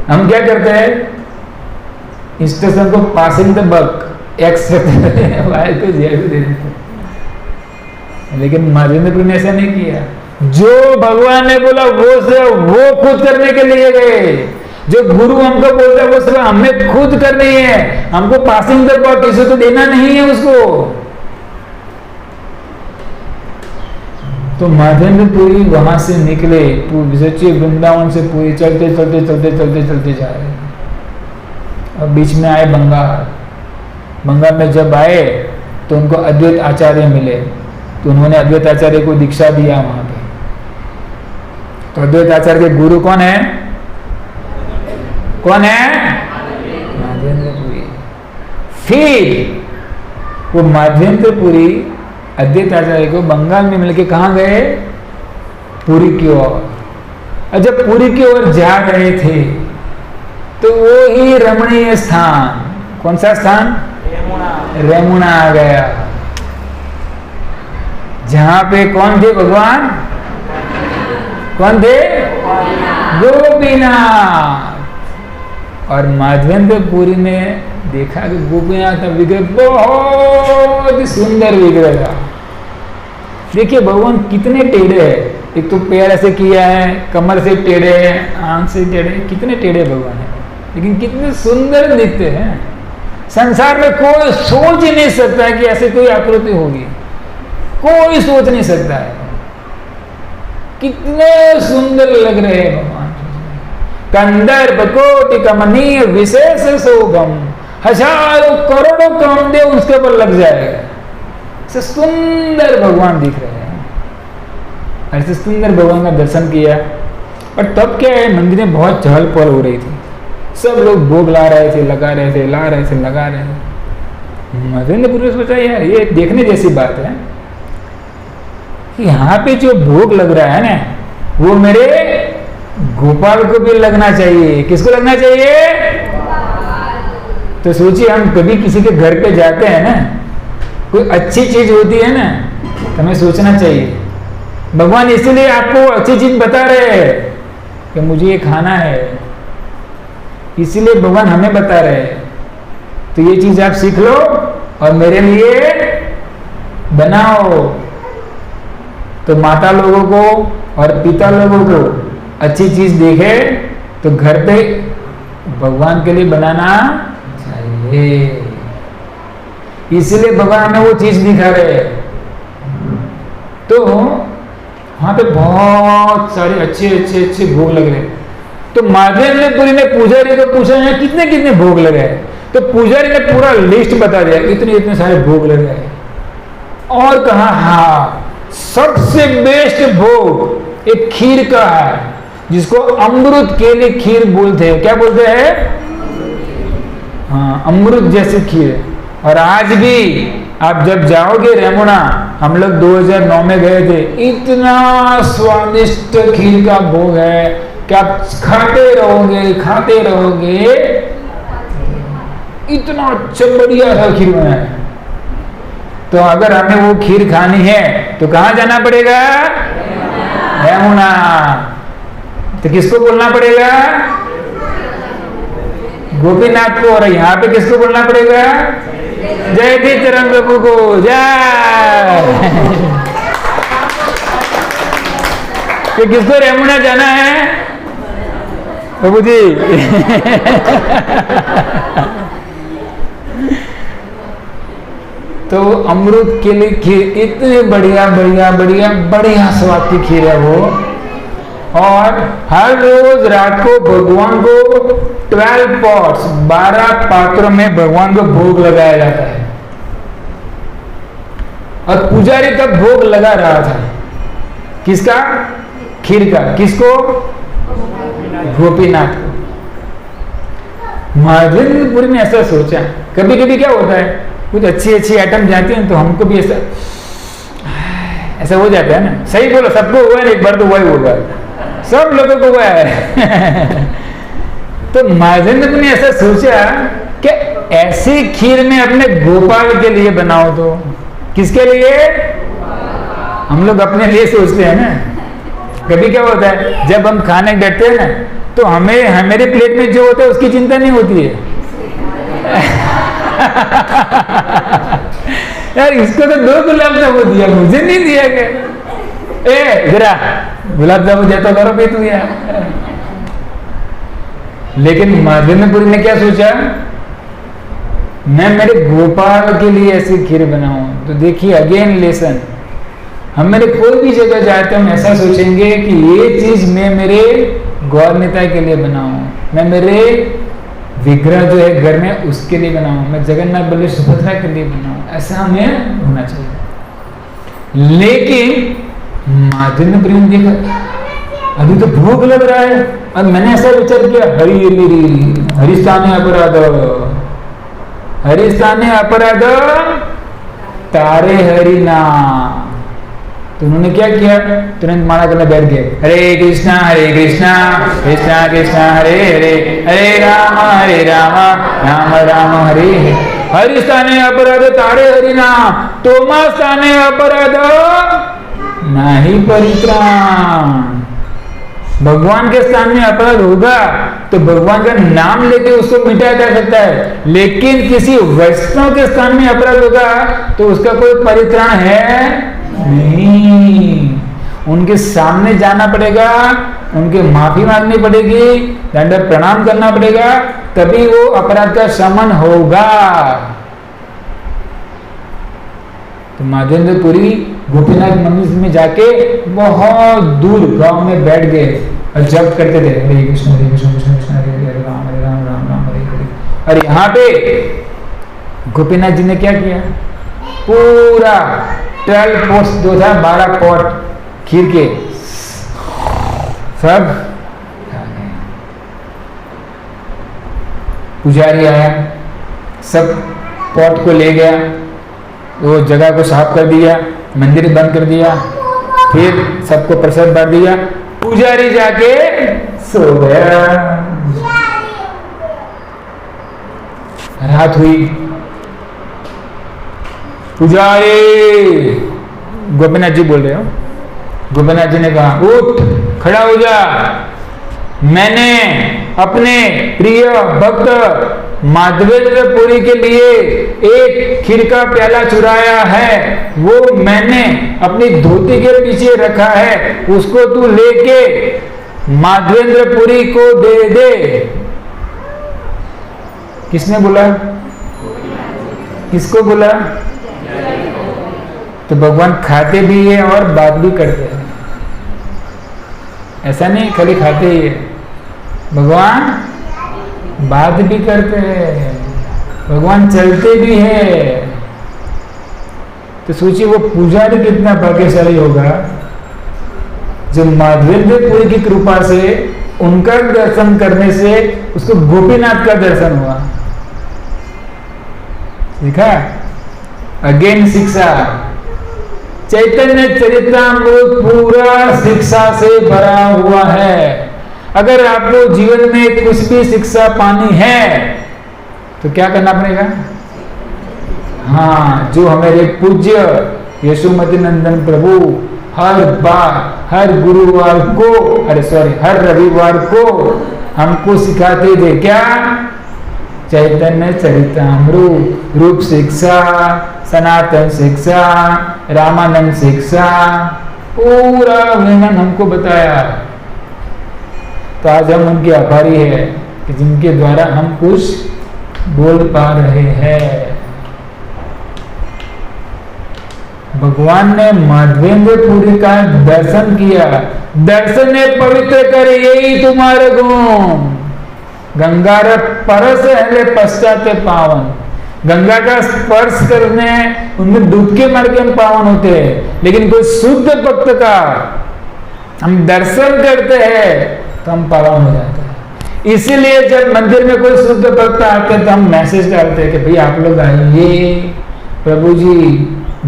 Speaker 1: हम क्या करते हैं? स्टेशन को passing the buck X Y को जेड दे देते, लेकिन महेंद्रपुरी ने ऐसा नहीं किया। जो भगवान ने बोला वो खुद करने के लिए गए। जो गुरु हमको बोलता है वो सब हमें खुद करनी है। हमको पासिंग द बक किसी को देना नहीं है उसको। तो महेंद्रपुरी वहां से निकले, सोचिए वृंदावन से पूरी चलते चलते चलते चलते चलते जा रहे। और बीच में आए बंगाल। बंगाल में जब आए तो उनको अद्वैत आचार्य मिले, तो उन्होंने अद्वैत आचार्य को दीक्षा दिया वहां पे। तो अद्वैत आचार्य के गुरु कौन है? कौन है? महेंद्रपुरी। फिर वो महेंद्रपुरी अद्वैत आचार्य को बंगाल में मिलके कहाँ गए? पुरी की ओर। और जब पुरी की ओर जा रहे थे तो वो ही रमणीय स्थान, कौन सा स्थान? रेमुना आ गया, जहां पे कौन थे भगवान? कौन थे? गोपीनाथ। और महेंद्रपुरी ने देखा कि गोपीनाथ का विग्रह बहुत ही सुंदर विग्रह था। देखिए भगवान कितने टेढ़े हैं। एक तो पैर ऐसे किया है, कमर से टेढ़े हैं, आंख से टेढ़े, कितने टेढ़े भगवान है, लेकिन कितने सुंदर दिखते हैं। संसार में कोई सोच ही नहीं सकता है कि ऐसी कोई आकृति होगी। कोई सोच नहीं सकता है। कितने सुंदर लग रहे हैं भगवान, कंदर्प कोटि कमनीय विशेष शोभम, हजारों करोड़ों कामदेव उसके ऊपर लग जाएगा। ऐसे सुंदर भगवान दिख रहे हैं। ऐसे सुंदर भगवान का दर्शन किया। और तब क्या है, मंदिर में बहुत चहल पहल हो रही थी, सब लोग भोग ला रहे थे, लगा रहे थे, ला रहे थे, लगा रहे थे। महेंद्रपुर में सोचा यार ये देखने जैसी बात है कि यहाँ पे जो भोग लग रहा है ना, वो मेरे गोपाल को भी लगना चाहिए। किसको लगना चाहिए? तो सोचिए, हम कभी किसी के घर पे जाते हैं ना, कोई अच्छी चीज होती है ना, तो हमें सोचना चाहिए भगवान इसीलिए आपको अच्छी चीज बता रहे हैं कि मुझे ये खाना है, इसीलिए भगवान हमें बता रहे हैं, तो ये चीज आप सीख लो और मेरे लिए बनाओ। तो माता लोगों को और पिता लोगों को अच्छी चीज देखे तो घर पे भगवान के लिए बनाना चाहिए। इसीलिए भगवान हमें वो चीज दिखा रहे हैं। तो वहां पे बहुत सारे अच्छे अच्छे अच्छे भोग लग रहे हैं। तो माधवेंद्रपुरी ने पुजारी को पूछा है कितने कितने भोग लगे हैं, तो पुजारी ने पूरा लिस्ट बता दिया, इतने इतने सारे भोग लगे हैं। और कहा हाँ, सबसे बेस्ट भोग एक खीर का है, जिसको अमृत के लिए खीर बोलते हैं। क्या बोलते हैं? हाँ, अमृत जैसी खीर। और आज भी आप जब जाओगे रेमुना, हम लोग 2009 में गए थे, इतना स्वादिष्ट खीर का भोग है कि आप खाते रहोगे। इतना अच्छा बढ़िया सा खीर बना है। तो अगर हमें वो खीर खानी है तो कहाँ जाना पड़ेगा? रेमुना। तो किसको बोलना पड़ेगा? गोपीनाथ को। और यहाँ पे किसको बोलना पड़ेगा? जय चरण प्रभु को जय। तो किसको रेमुना जाना है प्रभु जी? तो अमृत के लिए खीर, इतनी बढ़िया बढ़िया बढ़िया बढ़िया स्वाद की खीर है वो। और हर रोज रात को भगवान को 12 पॉट्स 12 पात्रों में भगवान को भोग लगाया जाता है। और पुजारी तब भोग लगा रहा था किसका? खीर का। किसको? गोपीनाथ को। माधवेंद्रपुरी ने ऐसा सोचा। कभी कभी क्या होता है, कुछ अच्छी अच्छी आइटम जाती है तो हमको भी ऐसा हो जाता है ना। सही बोलो, सबको हुआ है, एक बार तो वही होगा, सब लोगों को हुआ है। तो माधवेंद्र ने ऐसा सोचा कि ऐसी खीर में अपने गोपाल के लिए बनाओ। तो किसके लिए? हम लोग अपने लिए सोचते हैं ना। कभी क्या होता है, जब हम खाने बैठते हैं ना, तो हमें मेरे प्लेट में जो होता है उसकी चिंता नहीं होती है। यार इसको तो 2 गुलाब जामुन दिया, मुझे नहीं दिया गया। ए जरा गुलाब जामुन देता करो भी तू यार। लेकिन माधवेंद्रपुरी ने क्या सोचा, मैं मेरे गोपाल के लिए ऐसी खीर बनाऊं। तो देखिए अगेन लेसन, हम मेरे कोई भी जगह जाते हम ऐसा सोचेंगे कि ये चीज मैं मेरे गौरनीता के लिए बनाऊं, मैं मेरे विग्रह जो है घर में उसके लिए बनाऊं, मैं जगन्नाथ बल्लभ सुभद्रा के लिए बनाऊं, ऐसा हमें होना चाहिए। लेकिन माधवेंद्रपुरी ने देखा अभी तो भूख लग रहा है, और मैंने ऐसा विचार किया, हरिस्थाने अपराध, हरिस्थाने अपराध तारे हरि नाम। तो उन्होंने क्या किया, तुरंत माला करने बैठ गए, हरे कृष्णा कृष्णा कृष्णा हरे हरे, हरे राम राम राम हरे हरे। हरि स्थाने अपराध तारे हरि नाम, तोमा स्थाने अपराध नाही परित्राण। भगवान के स्थान में अपराध होगा तो भगवान का नाम लेके उसको मिटाया जा सकता है, लेकिन किसी वैष्णव के स्थान में अपराध होगा तो उसका कोई परित्राण है नहीं। उनके सामने जाना पड़ेगा, उनके माफी मांगनी पड़ेगी, दंड प्रणाम करना पड़ेगा, तभी वो अपराध का शमन होगा। तो माधवेंद्रपुरी गोपीनाथ मंदिर में जाके बहुत दूर गांव में बैठ गए और जप करते थे, हरे कृष्ण कृष्ण कृष्ण हरे हरे, हरे राम राम हरे हरे। और यहाँ पे गोपीनाथ जी ने क्या किया, पूरा 12 पोट्स जो था 12 पॉट खीर के सब खा गए। पुजारी आया, सब पॉट को ले गया, वो जगह को साफ कर दिया, मंदिर बंद कर दिया, फिर सबको प्रसाद बांट दिया, पुजारी जाके सो गया। रात हुई, पुजारी, गोपीनाथ जी बोल रहे हो, गोपीनाथ जी ने कहा उठ खड़ा हो जा, मैंने अपने प्रिय भक्त माधवेंद्रपुरी के लिए एक खीर का प्याला चुराया है, वो मैंने अपनी धोती के पीछे रखा है, उसको तू लेके माधवेंद्रपुरी को दे दे। किसने बोला, किसको बोला? तो भगवान खाते भी है और बात भी करते हैं, ऐसा नहीं खाली खाते ही है, भगवान बात भी करते हैं, भगवान चलते भी है। तो सोचिए वो पुजारी कितना भाग्यशाली होगा जो माधवेंद्रपुरी की कृपा से, उनका दर्शन करने से उसको गोपीनाथ का दर्शन हुआ। देखा, अगेन शिक्षा, चैतन्य चरितामृत पूरा शिक्षा से भरा हुआ है। अगर आपको जीवन में कुछ भी शिक्षा पानी है तो क्या करना पड़ेगा? हाँ, जो हमारे पूज्य यशोमती नंदन प्रभु हर बार, हर गुरुवार को, हर रविवार को हमको सिखाते थे क्या? चैतन्य चरितामृत, रूप शिक्षा, सनातन शिक्षा, रामानंद शिक्षा, पूरा वर्णन हमको बताया। तो आज हम उनके आभारी हैं कि जिनके द्वारा हम कुछ बोल पा रहे हैं। भगवान ने माधवेंद्रपुरी का दर्शन किया, दर्शन ने पवित्र करे यही तुम्हारे गुण। गंगा परस हले पश्चात पावन, गंगा का स्पर्श करने उनमें डुबके मार के हम पावन होते हैं, लेकिन कोई शुद्ध भक्त का हम दर्शन करते हैं तो हम पावन हो जाते हैं। इसीलिए जब मंदिर में कोई शुद्ध भक्त आते हैं तो हम मैसेज डालते हैं कि भाई आप लोग आइए, प्रभु जी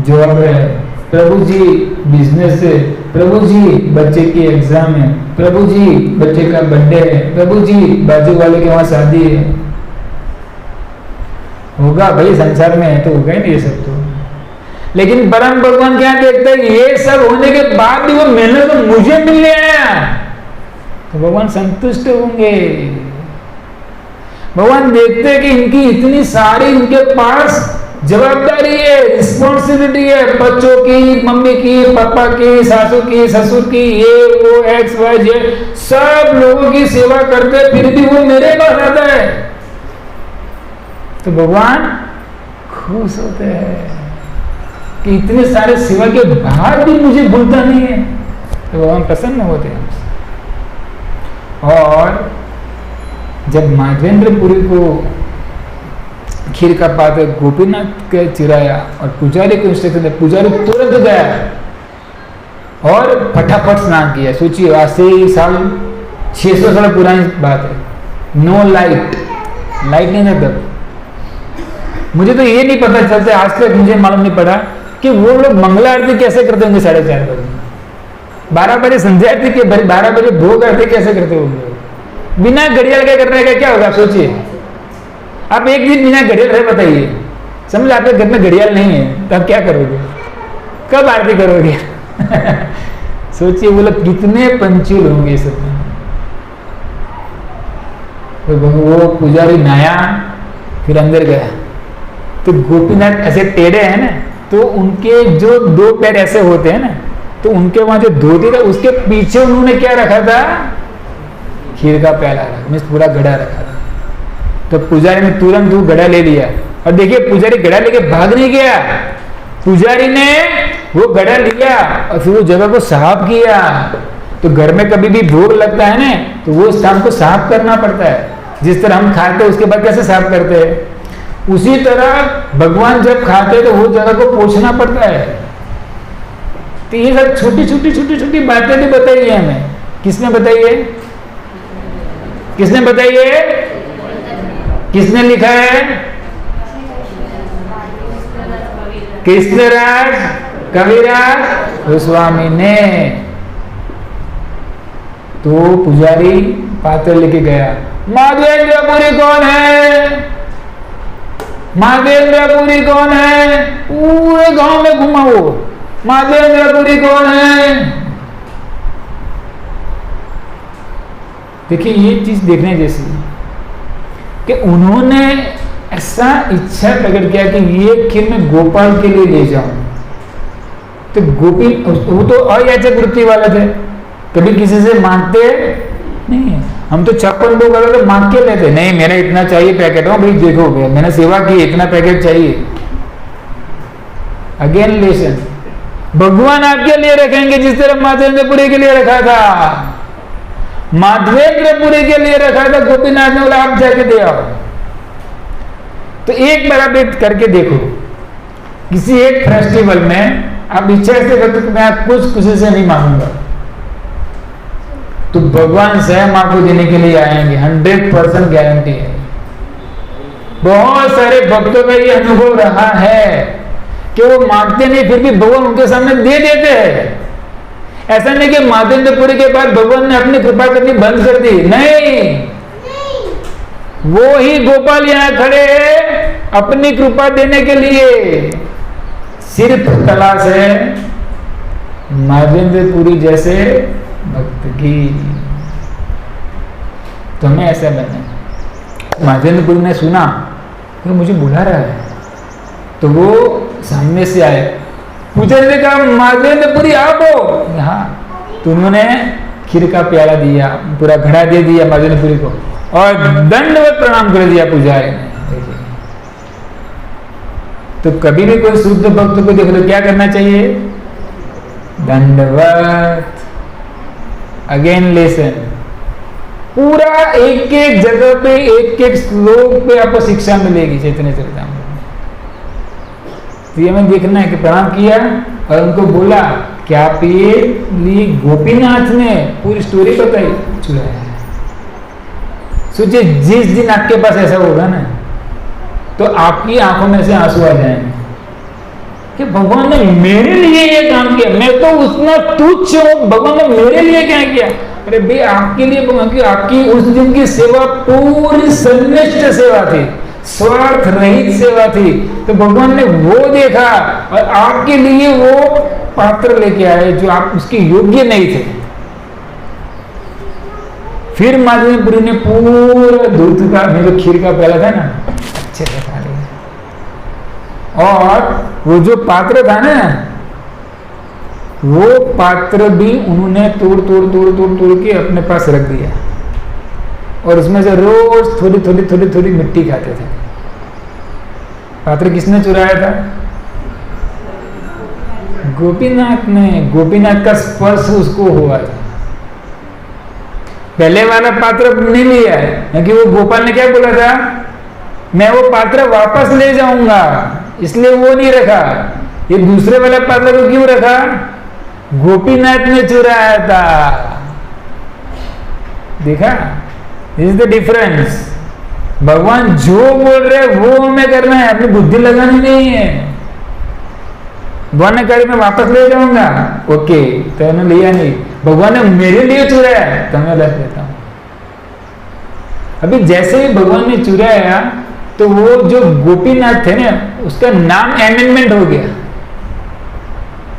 Speaker 1: जॉब है, प्रभु जी बिजनेस है, प्रभु जी बच्चे की एग्जाम है, प्रभु जी बच्चे का बर्थडे है, प्रभु जी बाजू वाले के वहां शादी है। होगा भाई, संसार में है तो होगा ही नहीं ये सब तो। लेकिन परम भगवान क्या देखते हैं, ये सब होने के बाद भी वो मिलने तो मुझे मिलने आया तो भगवान संतुष्ट होंगे। भगवान देखते हैं कि इनकी इतनी सारी इनके पास जवाबदारी है, रिस्पॉन्सिबिलिटी है, बच्चों की, मम्मी की, पापा की, सासू की, ससुर की, ये वो एक्स वाई जेड सब लोगों की सेवा करते, फिर भी वो मेरे पास आता है तो भगवान खुश होते हैं कि इतने सारे सेवा के बाद भी मुझे भूलता नहीं है, तो भगवान प्रसन्न होते हैं। और जब माधवेंद्रपुरी को खीर का पात्र गोपीनाथ के चिराया और पुजारी को इंस्ट्रक्शन दिया, पुजारी तुरंत गया और फटाफट स्नान किया। सोचिए आज से साल 600 साल पुरानी बात है, नो लाइट नहीं था तब। मुझे तो ये नहीं पता चलता, आज तक मुझे मालूम नहीं पड़ा कि वो लोग मंगला आरती कैसे करते होंगे 4:30 बजे, 12 बजे संध्या आरती के 12 बजे भोग आरती कैसे करते होंगे बिना घड़ियाल के करने का? क्या होगा सोचिए, आप एक दिन बिना घड़ियाल रहे, बताइए, समझ आपके घर में घड़ियाल नहीं है तो आप क्या करोगे, कब आरती करोगे? सोचिए वो लोग कितने पंचुल होंगे सब। तो वो पुजारी नया फिर अंदर गया तो गोपीनाथ ऐसे टेढ़े हैं ना, तो उनके जो 2 पैर ऐसे होते हैं ना, तो उनके वहां जो धोती था उसके पीछे उन्होंने क्या रखा था? खीर का प्याला रखा, मीन्स पूरा घड़ा रखा था। तो पुजारी ने तुरंत वो घड़ा ले लिया और देखिए पुजारी घड़ा लेके भाग नहीं गया, पुजारी ने वो घड़ा लिया और फिर वो जगह को साफ किया। तो घर में कभी भी भोग लगता है ना, तो वो स्थान को साफ करना पड़ता है। जिस तरह हम खाते हैं उसके बाद कैसे साफ करते हैं, उसी तरह भगवान जब खाते हैं तो वो जगह को पोंछना पड़ता है। तो ये सब छोटी छोटी छोटी छोटी बातें भी बताई है हमें। किसने बताई है? किसने बताई है? किसने लिखा है? कृष्णराज कविराज गोस्वामी ने। तो पुजारी पात्र लेके गया। माधवेंद्रपुरी कौन है? माधवेंद्रपुरी कौन है? पूरे गांव में घुमा वो, माधवेंद्रपुरी कौन है? देखिए ये चीज देखने जैसी कि उन्होंने ऐसा इच्छा प्रकट किया कि ये खीर मैं गोपाल के लिए ले जाऊं। तो गोपी, वो तो अयाचक वृत्ति वाले थे, कभी किसी से मांगते नहीं। हम तो 56 लोग अगर तो मांग के लेते, नहीं मेरा इतना चाहिए पैकेट, हो भाई देखो भैया मैंने सेवा की, इतना पैकेट चाहिए। अगेन लेसन, भगवान आपके लिए रखेंगे जिस तरह माधवेंद्रपुरी के लिए रखा था। माधवेंद्रपुरी के लिए रखा था, गोपीनाथ ने बोला आप जाके दे आओ। तो एक बार आप एक करके देखो, किसी एक फेस्टिवल में आप इच्छा से करते मैं कुछ किसी से नहीं मांगूंगा, तो भगवान स्वयं आपको देने के लिए आएंगे, 100% गारंटी है। बहुत सारे भक्तों का ये अनुभव रहा है कि वो मांगते नहीं फिर भी भगवान उनके सामने दे देते हैं। ऐसा नहीं कि माधवेंद्रपुरी के बाद भगवान ने अपनी कृपा करनी बंद कर दी, नहीं, वो ही गोपाल यहाँ खड़े हैं अपनी कृपा देने के लिए। सिर्फ तलाश है माधवेंद्रपुरी जैसे भक्त की। तो हमें ऐसा बनना। माधवेंद्रपुरी ने सुना कि मुझे बुला रहा है, तो वो सामने से आए, पुजारी ने कहा माधवेंद्रपुरी आप हो? हाँ। तो उन्होंने खीर का प्याला दिया, पूरा घड़ा दे दिया माधवेंद्रपुरी को और दंडवत प्रणाम कर दिया पुजारी ने। तो कभी भी कोई शुद्ध भक्त को देख लो क्या करना चाहिए? दंडवत। अगेन लेसन, पूरा एक एक जगह पे एक एक श्लोक पे आपको शिक्षा मिलेगी चैतन्य चरितामृत। तो ये हमें देखना है कि प्रणाम किया और उनको बोला कि आप ये लिए गोपीनाथ ने पूरी स्टोरी बताई, चुराया। सोचिए जिस दिन आपके पास ऐसा होगा ना, तो आपकी आंखों में से आंसू आ जाएंगे कि भगवान ने मेरे लिए ये काम किया, मैं तो उतना तुच्छ हूं, भगवान ने मेरे लिए क्या किया? अरे भाई आपके लिए भगवान की आपकी उस दिन की सेवा पूरी सन्निष्ठ सेवा थी, स्वार्थ रहित सेवा थी। तो भगवान ने वो देखा और आपके लिए वो पात्र लेके आए जो आप उसके योग्य नहीं थे। फिर माधवेंद्रपुरी ने पूरा दूध का, मेरे खीर का प्याला था ना, अच्छे से खा लिया। और वो जो पात्र था ना, वो पात्र भी उन्होंने तोड़ तोड़ तोड़ तोड़ तोड़ के अपने पास रख दिया और उसमें से रोज थोड़ी थोड़ी थोड़ी थोड़ी मिट्टी खाते थे। पात्र किसने चुराया था? गोपीनाथ ने। गोपीनाथ का स्पर्श उसको हुआ था। पहले वाला पात्र नहीं लिया है क्योंकि वो गोपाल ने क्या बोला था, मैं वो पात्र वापस ले जाऊंगा, इसलिए वो नहीं रखा। ये दूसरे वाला पात्र को क्यों रखा? गोपीनाथ ने चुराया था। देखा, दिस इज द डिफरेंस। भगवान जो बोल रहे वो हमें करना है, अपनी बुद्धि लगानी नहीं है। भगवान ने कहा मैं वापस ले जाऊंगा, ओके, तो उन्होंने लिया नहीं। भगवान ने मेरे लिए चुराया तो मैं रख देता हूं। अभी जैसे ही भगवान ने चुराया तो वो जो गोपीनाथ थे ना, उसका नाम अमेंडमेंट हो गया।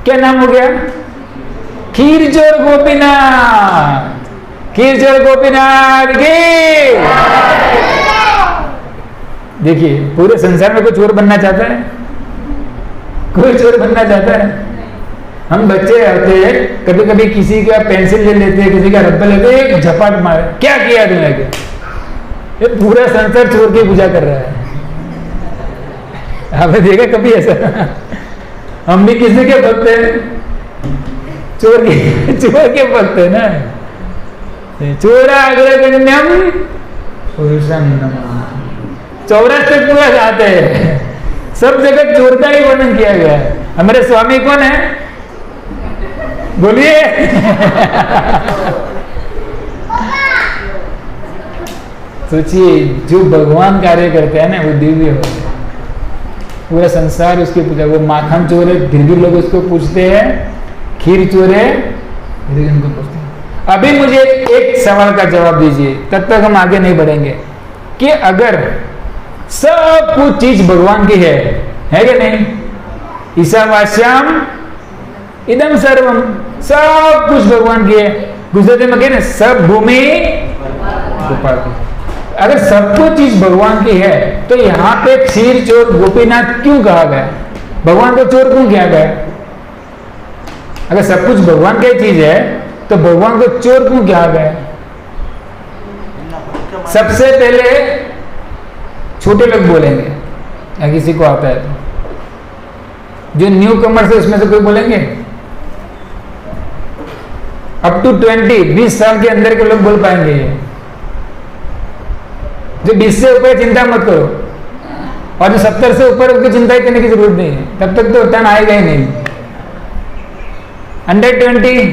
Speaker 1: क्या नाम हो गया? खीरचोर गोपीनाथ। खीरचोर गोपीनाथ की। देखिए पूरे संसार में कोई चोर बनना चाहता है? कोई चोर बनना चाहता है? हम बच्चे होते हैं, कभी कभी किसी का पेंसिल ले लेते हैं, किसी का रब्बर लेते हैं, एक झपाट मारे, क्या किया तुमने? ये पूरा संसार चोर की पूजा कर रहा है। आपने देखा कभी ऐसा? हम भी किसी के भक्त हैं? चोर के भक्त है ना। चोरा अग्रगण्यम पुरुषम नमः। 84 तक पूरा जाते हैं, सब जगह चोर का ही वर्णन किया गया है। हमारे स्वामी कौन है? बोलिए। सोचिए, जो भगवान कार्य करते हैं ना वो दिव्य होते हैं। पूरा संसार उसकी पूजा। वो माखन चोर है फिर भी लोग उसको पूछते हैं, खीर चोर है फिर भी उनको पूछते हैं। अभी मुझे एक सवाल का जवाब दीजिए, तब तक हम आगे नहीं बढ़ेंगे, कि अगर सब कुछ चीज भगवान की है कि नहीं? ईशावास्याम इदम सर्वम, सब कुछ भगवान की है। गुजराती में कहते सब भूमि गोपाल की। अगर सब कुछ चीज भगवान की है तो यहाँ पे क्षीर चोर गोपीनाथ क्यों कहा गया? भगवान को चोर क्यों किया गया? अगर सब कुछ भगवान की चीज है तो भगवान को चोर क्यों कहा गया? सबसे पहले छोटे लोग बोलेंगे या किसी को आता है तो, जो न्यू कमर्स है उसमें से कोई बोलेंगे? अप टू 20 साल के अंदर के लोग बोल पाएंगे। जो 20 से ऊपर चिंता मत करो, और जो 70 से ऊपर उसकी चिंता करने की जरूरत नहीं है, तब तक तो टर्न आएगा ही नहीं। अंडर 20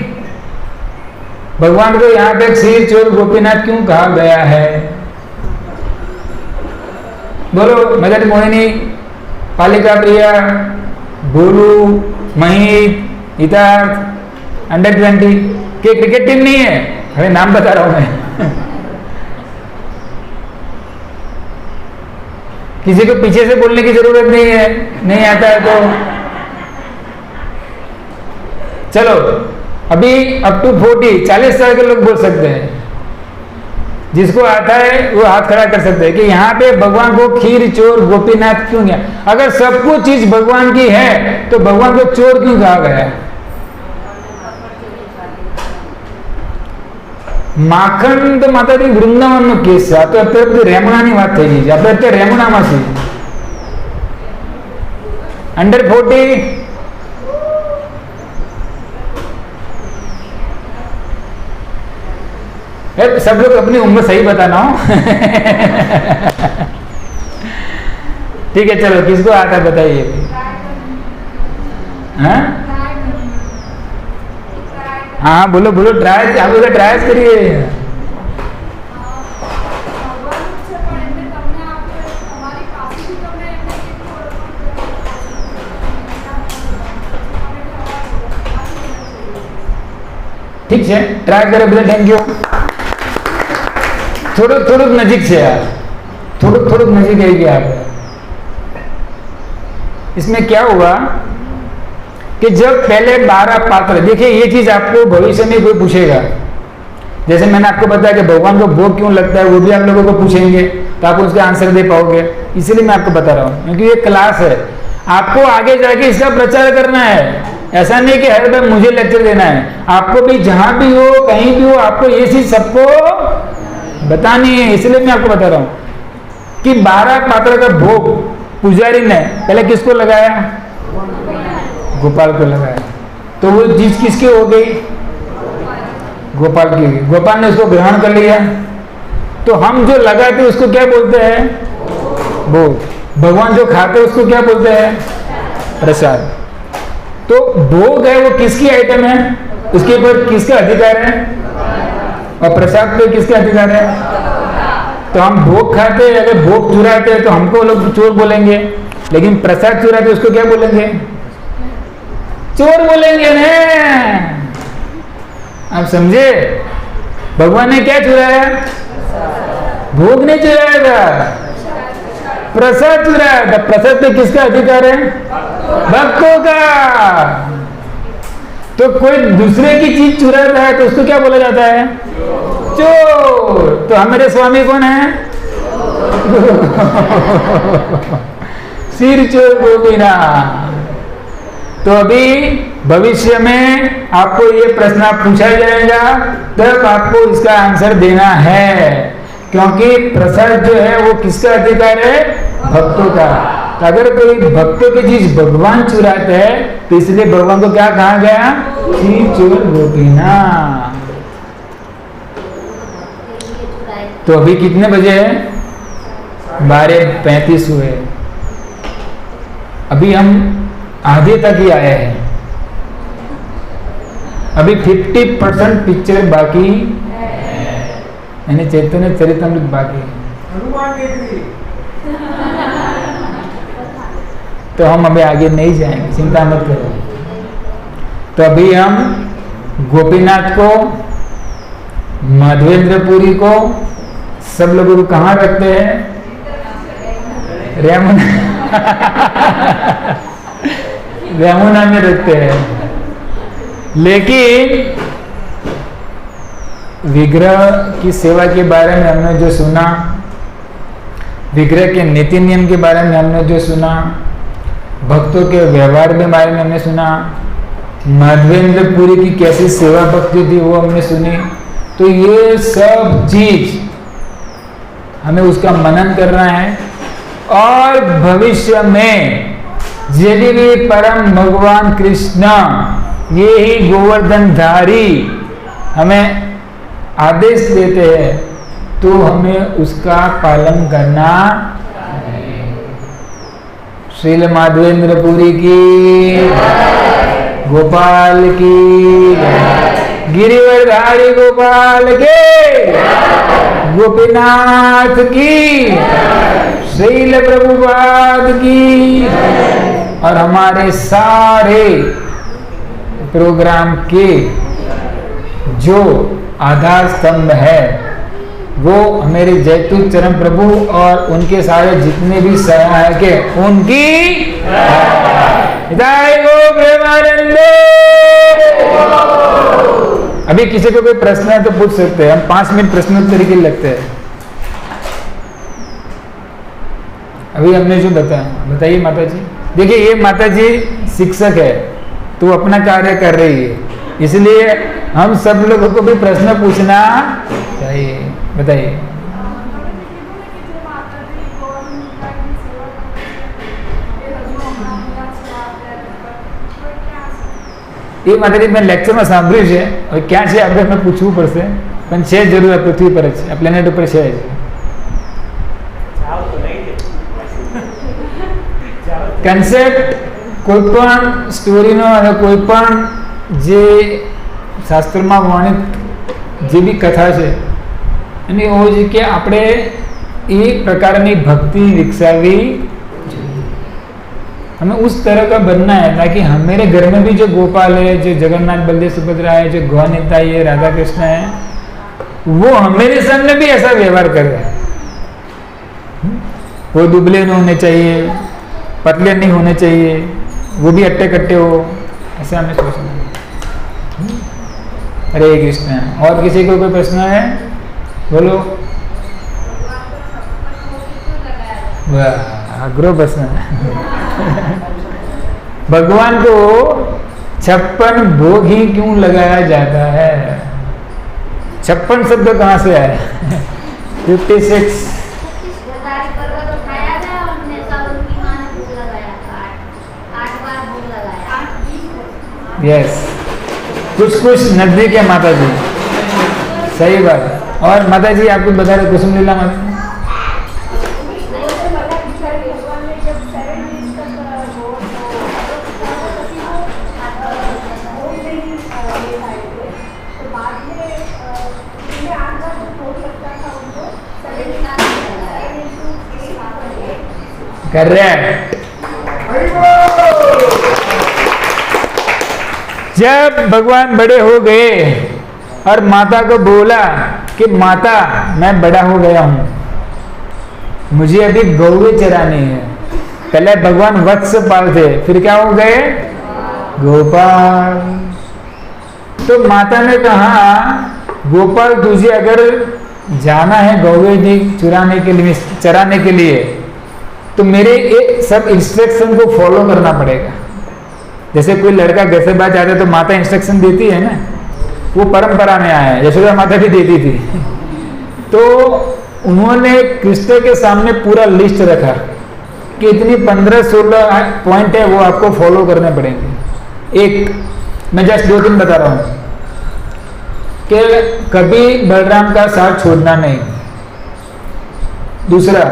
Speaker 1: भगवान को यहाँ पे क्षीर चोर गोपीनाथ क्यों कहा गया है? बोलो। मदन मोहिनी, पालिका प्रिया, गोलू, महित, हितार्थ, अंडर 20 के क्रिकेट टीम नहीं है, अरे नाम बता रहा हूं मैं। किसी को पीछे से बोलने की जरूरत नहीं है, नहीं आता है तो चलो। अभी अप टू 40 साल के लोग बोल सकते हैं, जिसको आता है वो हाथ खड़ा कर सकते हैं कि यहाँ पे भगवान को खीर चोर गोपीनाथ क्यों गया? अगर सब कुछ चीज भगवान की है तो भगवान को चोर क्यों कहा गया? માખણ તો માતાજી વૃંદાવનનો કેસ છે। આ તો અત્યારે બધી રેમણાની વાત થઈ ગઈ છે। આપણે અત્યારે રેમણામાં છીએ। અંડર 40 सब लोग अपनी उम्र सही बताना हो। ठीक है, चलो किसको आता है बताइए। हाँ हाँ बोलो बोलो, ट्राई आप लोग ट्राई करिए। ठीक है, ट्राई करो બધા। Thank you. થોડુંક નજીક છે यार, થોડુંક નજીક આવી ગયા आप। इसमें क्या हुआ कि जब पहले 12 पात्र, देखिए ये चीज आपको भविष्य में कोई पूछेगा। जैसे मैंने आपको बताया कि भगवान को भोग क्यों लगता है, वो भी आप लोगों को पूछेंगे तो आप उसका आंसर दे पाओगे। इसलिए मैं आपको बता रहा हूँ, क्योंकि ये क्लास है, आपको आगे जाके इसका प्रचार करना है। ऐसा नहीं कि हर बार मुझे लेक्चर देना है, आपको भी जहां भी हो कहीं भी हो आपको ये चीज सबको बतानी है। इसलिए मैं आपको बता रहा हूं कि 12 पात्र का भोग पुजारी ने पहले किसको लगाया? गोपाल को लगाया। तो वो चीज किसकी हो गई? गोपाल की। गोपाल ने उसको ग्रहण कर लिया, तो हम जो लगाते उसको क्या बोलते हैं? भोग। भगवान जो खाते उसको क्या बोलते हैं? प्रसाद। तो भोग है वो किसकी आइटम है? उसके ऊपर किसका अधिकार है? और प्रसाद पे किसका अधिकार है? तो हम भोग खाते हैं, अगर भोग चुराते हैं तो हमको लोग चोर बोलेंगे, लेकिन प्रसाद चुराते उसको क्या बोलेंगे? चोर बोलेंगे ना। आप समझे? भगवान ने क्या चुराया? भोग नहीं चुराया था, प्रसाद चुराया था। प्रसाद पे किसका अधिकार है? भक्तों का। तो कोई दूसरे की चीज चुराता है तो उसको क्या बोला जाता है? चोर। तो हमारे स्वामी कौन है? सिर चोर गोपीनाथ। तो अभी भविष्य में आपको ये प्रश्न पूछा जाएगा, तब आपको इसका आंसर देना है, क्योंकि प्रसाद जो है वो किसका अधिकार है? भक्तों का। तो अगर कोई भक्तों की चीज भगवान चुराते हैं तो इसलिए भगवान को क्या कहा गया? चीज चोर गोपीना। तो अभी कितने बजे है? 12:35 हुए। अभी हम आधे तक ही आए हैं। अभी 50% पिक्चर बाकी, यानी चैतन्य चरितमृत बाकी है। तो हम अभी आगे नहीं जाएंगे, चिंता मत करो। तो अभी हम गोपीनाथ को, माधवेंद्रपुरी को, सब लोगों को कहाँ रखते हैं? यमुना में रखते हैं। लेकिन विग्रह की सेवा के बारे में हमने जो सुना, विग्रह के नीति नियम के बारे में हमने जो सुना, भक्तों के व्यवहार के बारे में हमने सुना, माधवेंद्रपुरी की कैसी सेवा भक्ति थी वो हमने सुनी। तो ये सब चीज हमें उसका मनन करना है। और भविष्य में यदि भी परम भगवान कृष्ण ये ही गोवर्धन धारी हमें आदेश देते हैं तो हमें उसका पालन करना। श्रील माधवेंद्रपुरी की, गोपाल की, गिरिवरधारी गोपाल के, गोपीनाथ की, श्रील प्रभुपाद की। और हमारे सारे प्रोग्राम के जो आधार स्तंभ है वो मेरे जयतु चरण प्रभु और उनके सारे जितने भी सहायक है उनकी जय। गो प्रेमानंदे। अभी किसी को कोई प्रश्न है तो पूछ सकते हैं, हम 5 मिनट प्रश्नोत्तरी के लिए लगते हैं। अभी हमने जो बताया, बताइए माता जी। देखिए ये माता जी शिक्षक है तो अपना कार्य कर रही है, इसलिए हम सब लोगों को भी प्रश्न पूछना चाहिए। बताइए। ये माता जी मैं लेक्चर में सांभळ्યું છે और क्या છે આપણે मैं પૂછવું પડશે પણ છે જરૂર પૃથ્વી પર જ છે, પ્લેનેટ ઉપર છે જ। કન્સેપ્ટ કોઈપણ સ્ટોરીનો અને કોઈપણ જે શાસ્ત્રમાં વર્ણિત જે બી કથા છે એની એવું છે કે આપણે એક પ્રકારની ભક્તિ વિકસાવી, हमें उस तरह का बनना है ताकि हमारे घर में भी जो गोपाल है, जो जगन्नाथ बलदेव सुभद्रा है, जो गौनिताई है, राधा कृष्ण है, वो हमारे सामने भी ऐसा व्यवहार कर रहे हैं। वो दुबले नहीं होने चाहिए, पतले नहीं होने चाहिए, वो भी अट्टे कट्टे हो, ऐसा हमें सोचना है। हरे कृष्ण। और किसी को कोई प्रश्न है? बोलो। वाह, अग्रो प्रश्न है। भगवान को 56 भोग ही क्यों लगाया जाता है? 56 शब्द कहाँ से आया? 56 यस, कुछ नजदीक है माता जी, सही बात। और माता जी आपको बता रहे कुसुम लीला माता करेक्ट। जब भगवान बड़े हो गए और माता को बोला कि माता मैं बड़ा हो गया हूं, मुझे अभी गौवे चरानी है। पहले भगवान वत्स पाल थे, फिर क्या हो गए? गोपाल। तो माता ने कहा गोपाल तुझे अगर जाना है गौवे चराने के लिए तो मेरे सब इंस्ट्रक्शन को फॉलो करना पड़ेगा। जैसे कोई लड़का घर से बाहर जाता है तो माता इंस्ट्रक्शन देती है ना, वो परंपरा में आया है, यशोदा माता भी देती थी। तो उन्होंने कृष्ण के सामने पूरा लिस्ट रखा कितनी 15-16 पॉइंट है वो आपको फॉलो करने पड़ेंगे। एक मैं जस्ट 2-3 बता रहा हूं कि कभी बलराम का साथ छोड़ना नहीं। दूसरा,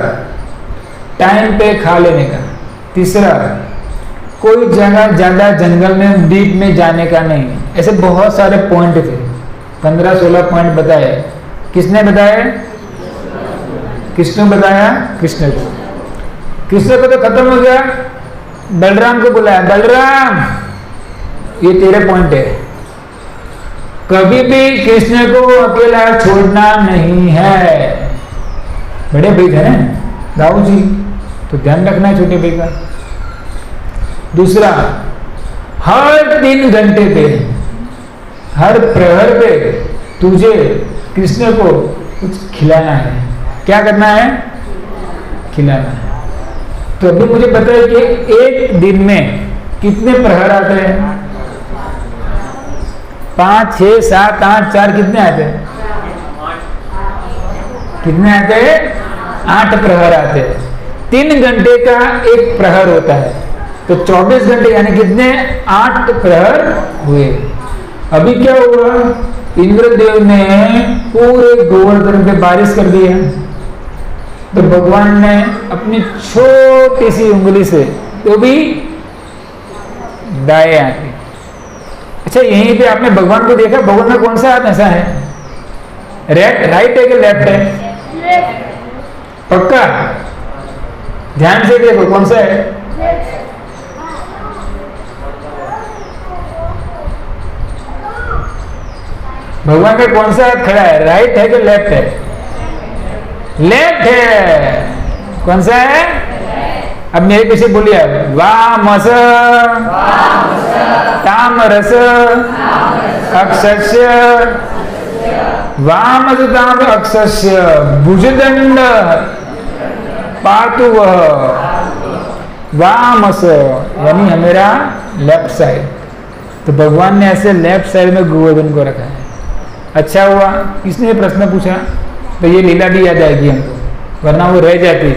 Speaker 1: टाइम पे खा लेने का। तीसरा, कोई जगह ज्यादा जंगल में डीप में जाने का नहीं। ऐसे बहुत सारे पॉइंट थे, 15-16 पॉइंट बताए। किसने बताए? किसने बताया? कृष्ण को। कृष्ण को तो खत्म हो गया, बलराम को बुलाया, बलराम ये तेरे पॉइंट है, कभी भी कृष्ण को अकेला छोड़ना नहीं है। बड़े भाई थे ना दाऊ जी, तो ध्यान रखना है छोटे भाई का। दूसरा, हर 3 घंटे पे, हर प्रहर पे तुझे कृष्ण को कुछ खिलाना है। क्या करना है? खिलाना है। तो अभी मुझे पता है कि एक दिन में कितने प्रहर आते हैं? 5, 6, 7, 8, 4 कितने आते हैं? कितने आते हैं? 8 प्रहर आते हैं। 3 घंटे का एक प्रहर होता है, तो 24 घंटे यानी कितने? 8 प्रहर हुए। अभी क्या हुआ? इंद्रदेव ने पूरे गोवर्धन पे बारिश कर दी है, तो भगवान ने अपनी छोटी सी उंगली से, तो भी दाएं हाथ। अच्छा, यहीं पे आपने भगवान को देखा, भगवान में कौन सा हाथ ऐसा है? राइट है कि लेफ्ट है? पक्का? ध्यान से देखो कौन सा है। भगवान का कौन सा हाथ खड़ा है? राइट है कि लेफ्ट है? लेफ्ट है। कौन सा है? अब मेरे पीछे बोलिए, वामस तामरस अक्षस्य, वामस ताम अक्षस्य भुजदंड पातु वामस, यानी है मेरा लेफ्ट साइड। तो भगवान ने ऐसे लेफ्ट साइड में गोवर्धन को रखा है। अच्छा हुआ किसने प्रश्न पूछा, तो ये लीला भी याद आएगी हमको, वरना वो रह जाती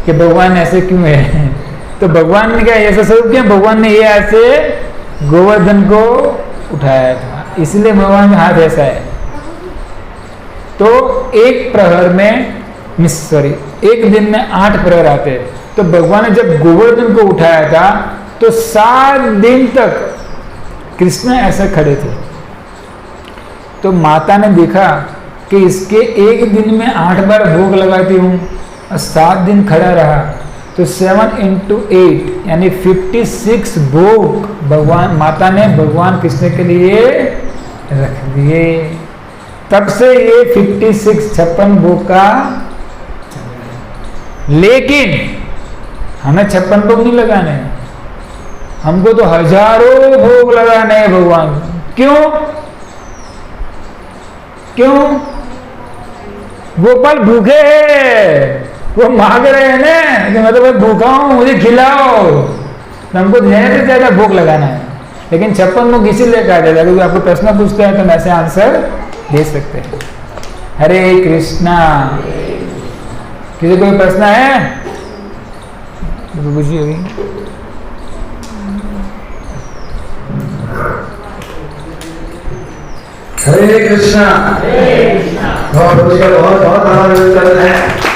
Speaker 1: कि भगवान ऐसे क्यों है। तो भगवान ने क्या ऐसा स्वरूप किया? भगवान ने ये ऐसे गोवर्धन को उठाया था, इसलिए भगवान का हाथ ऐसा है। तो एक प्रहर में एक दिन में 8 प्रहर आते हैं। तो भगवान ने जब गोवर्धन को उठाया था तो 7 दिन तक कृष्ण ऐसे खड़े थे। तो माता ने देखा कि इसके एक दिन में 8 बार भोग लगाती हूँ और 7 दिन खड़ा रहा, तो 7 × 8 यानी 56 भोग भगवान माता ने भगवान कृष्ण के लिए रख दिए। तब से ये 56 भोग का। लेकिन हमें 56 भोग नहीं लगाने, हमको तो हजारों भोग लगाने हैं भगवान। क्यों? क्यों? गोपाल भूखे हैं, वो मांग रहे हैं ना कि मतलब मैं भूखा हूं, मुझे खिलाओ। हमको ज्यादा से ज्यादा भोग लगाना है। लेकिन 56 भोग इसीलिए कहा जाता है क्योंकि आपको प्रश्न पूछते हैं तो हम ऐसे आंसर दे सकते हैं। हरे कृष्णा। किसी कोई प्रश्न है? पूछिए।
Speaker 2: हरे कृष्णा। बहुत बहुत आभार करते हैं।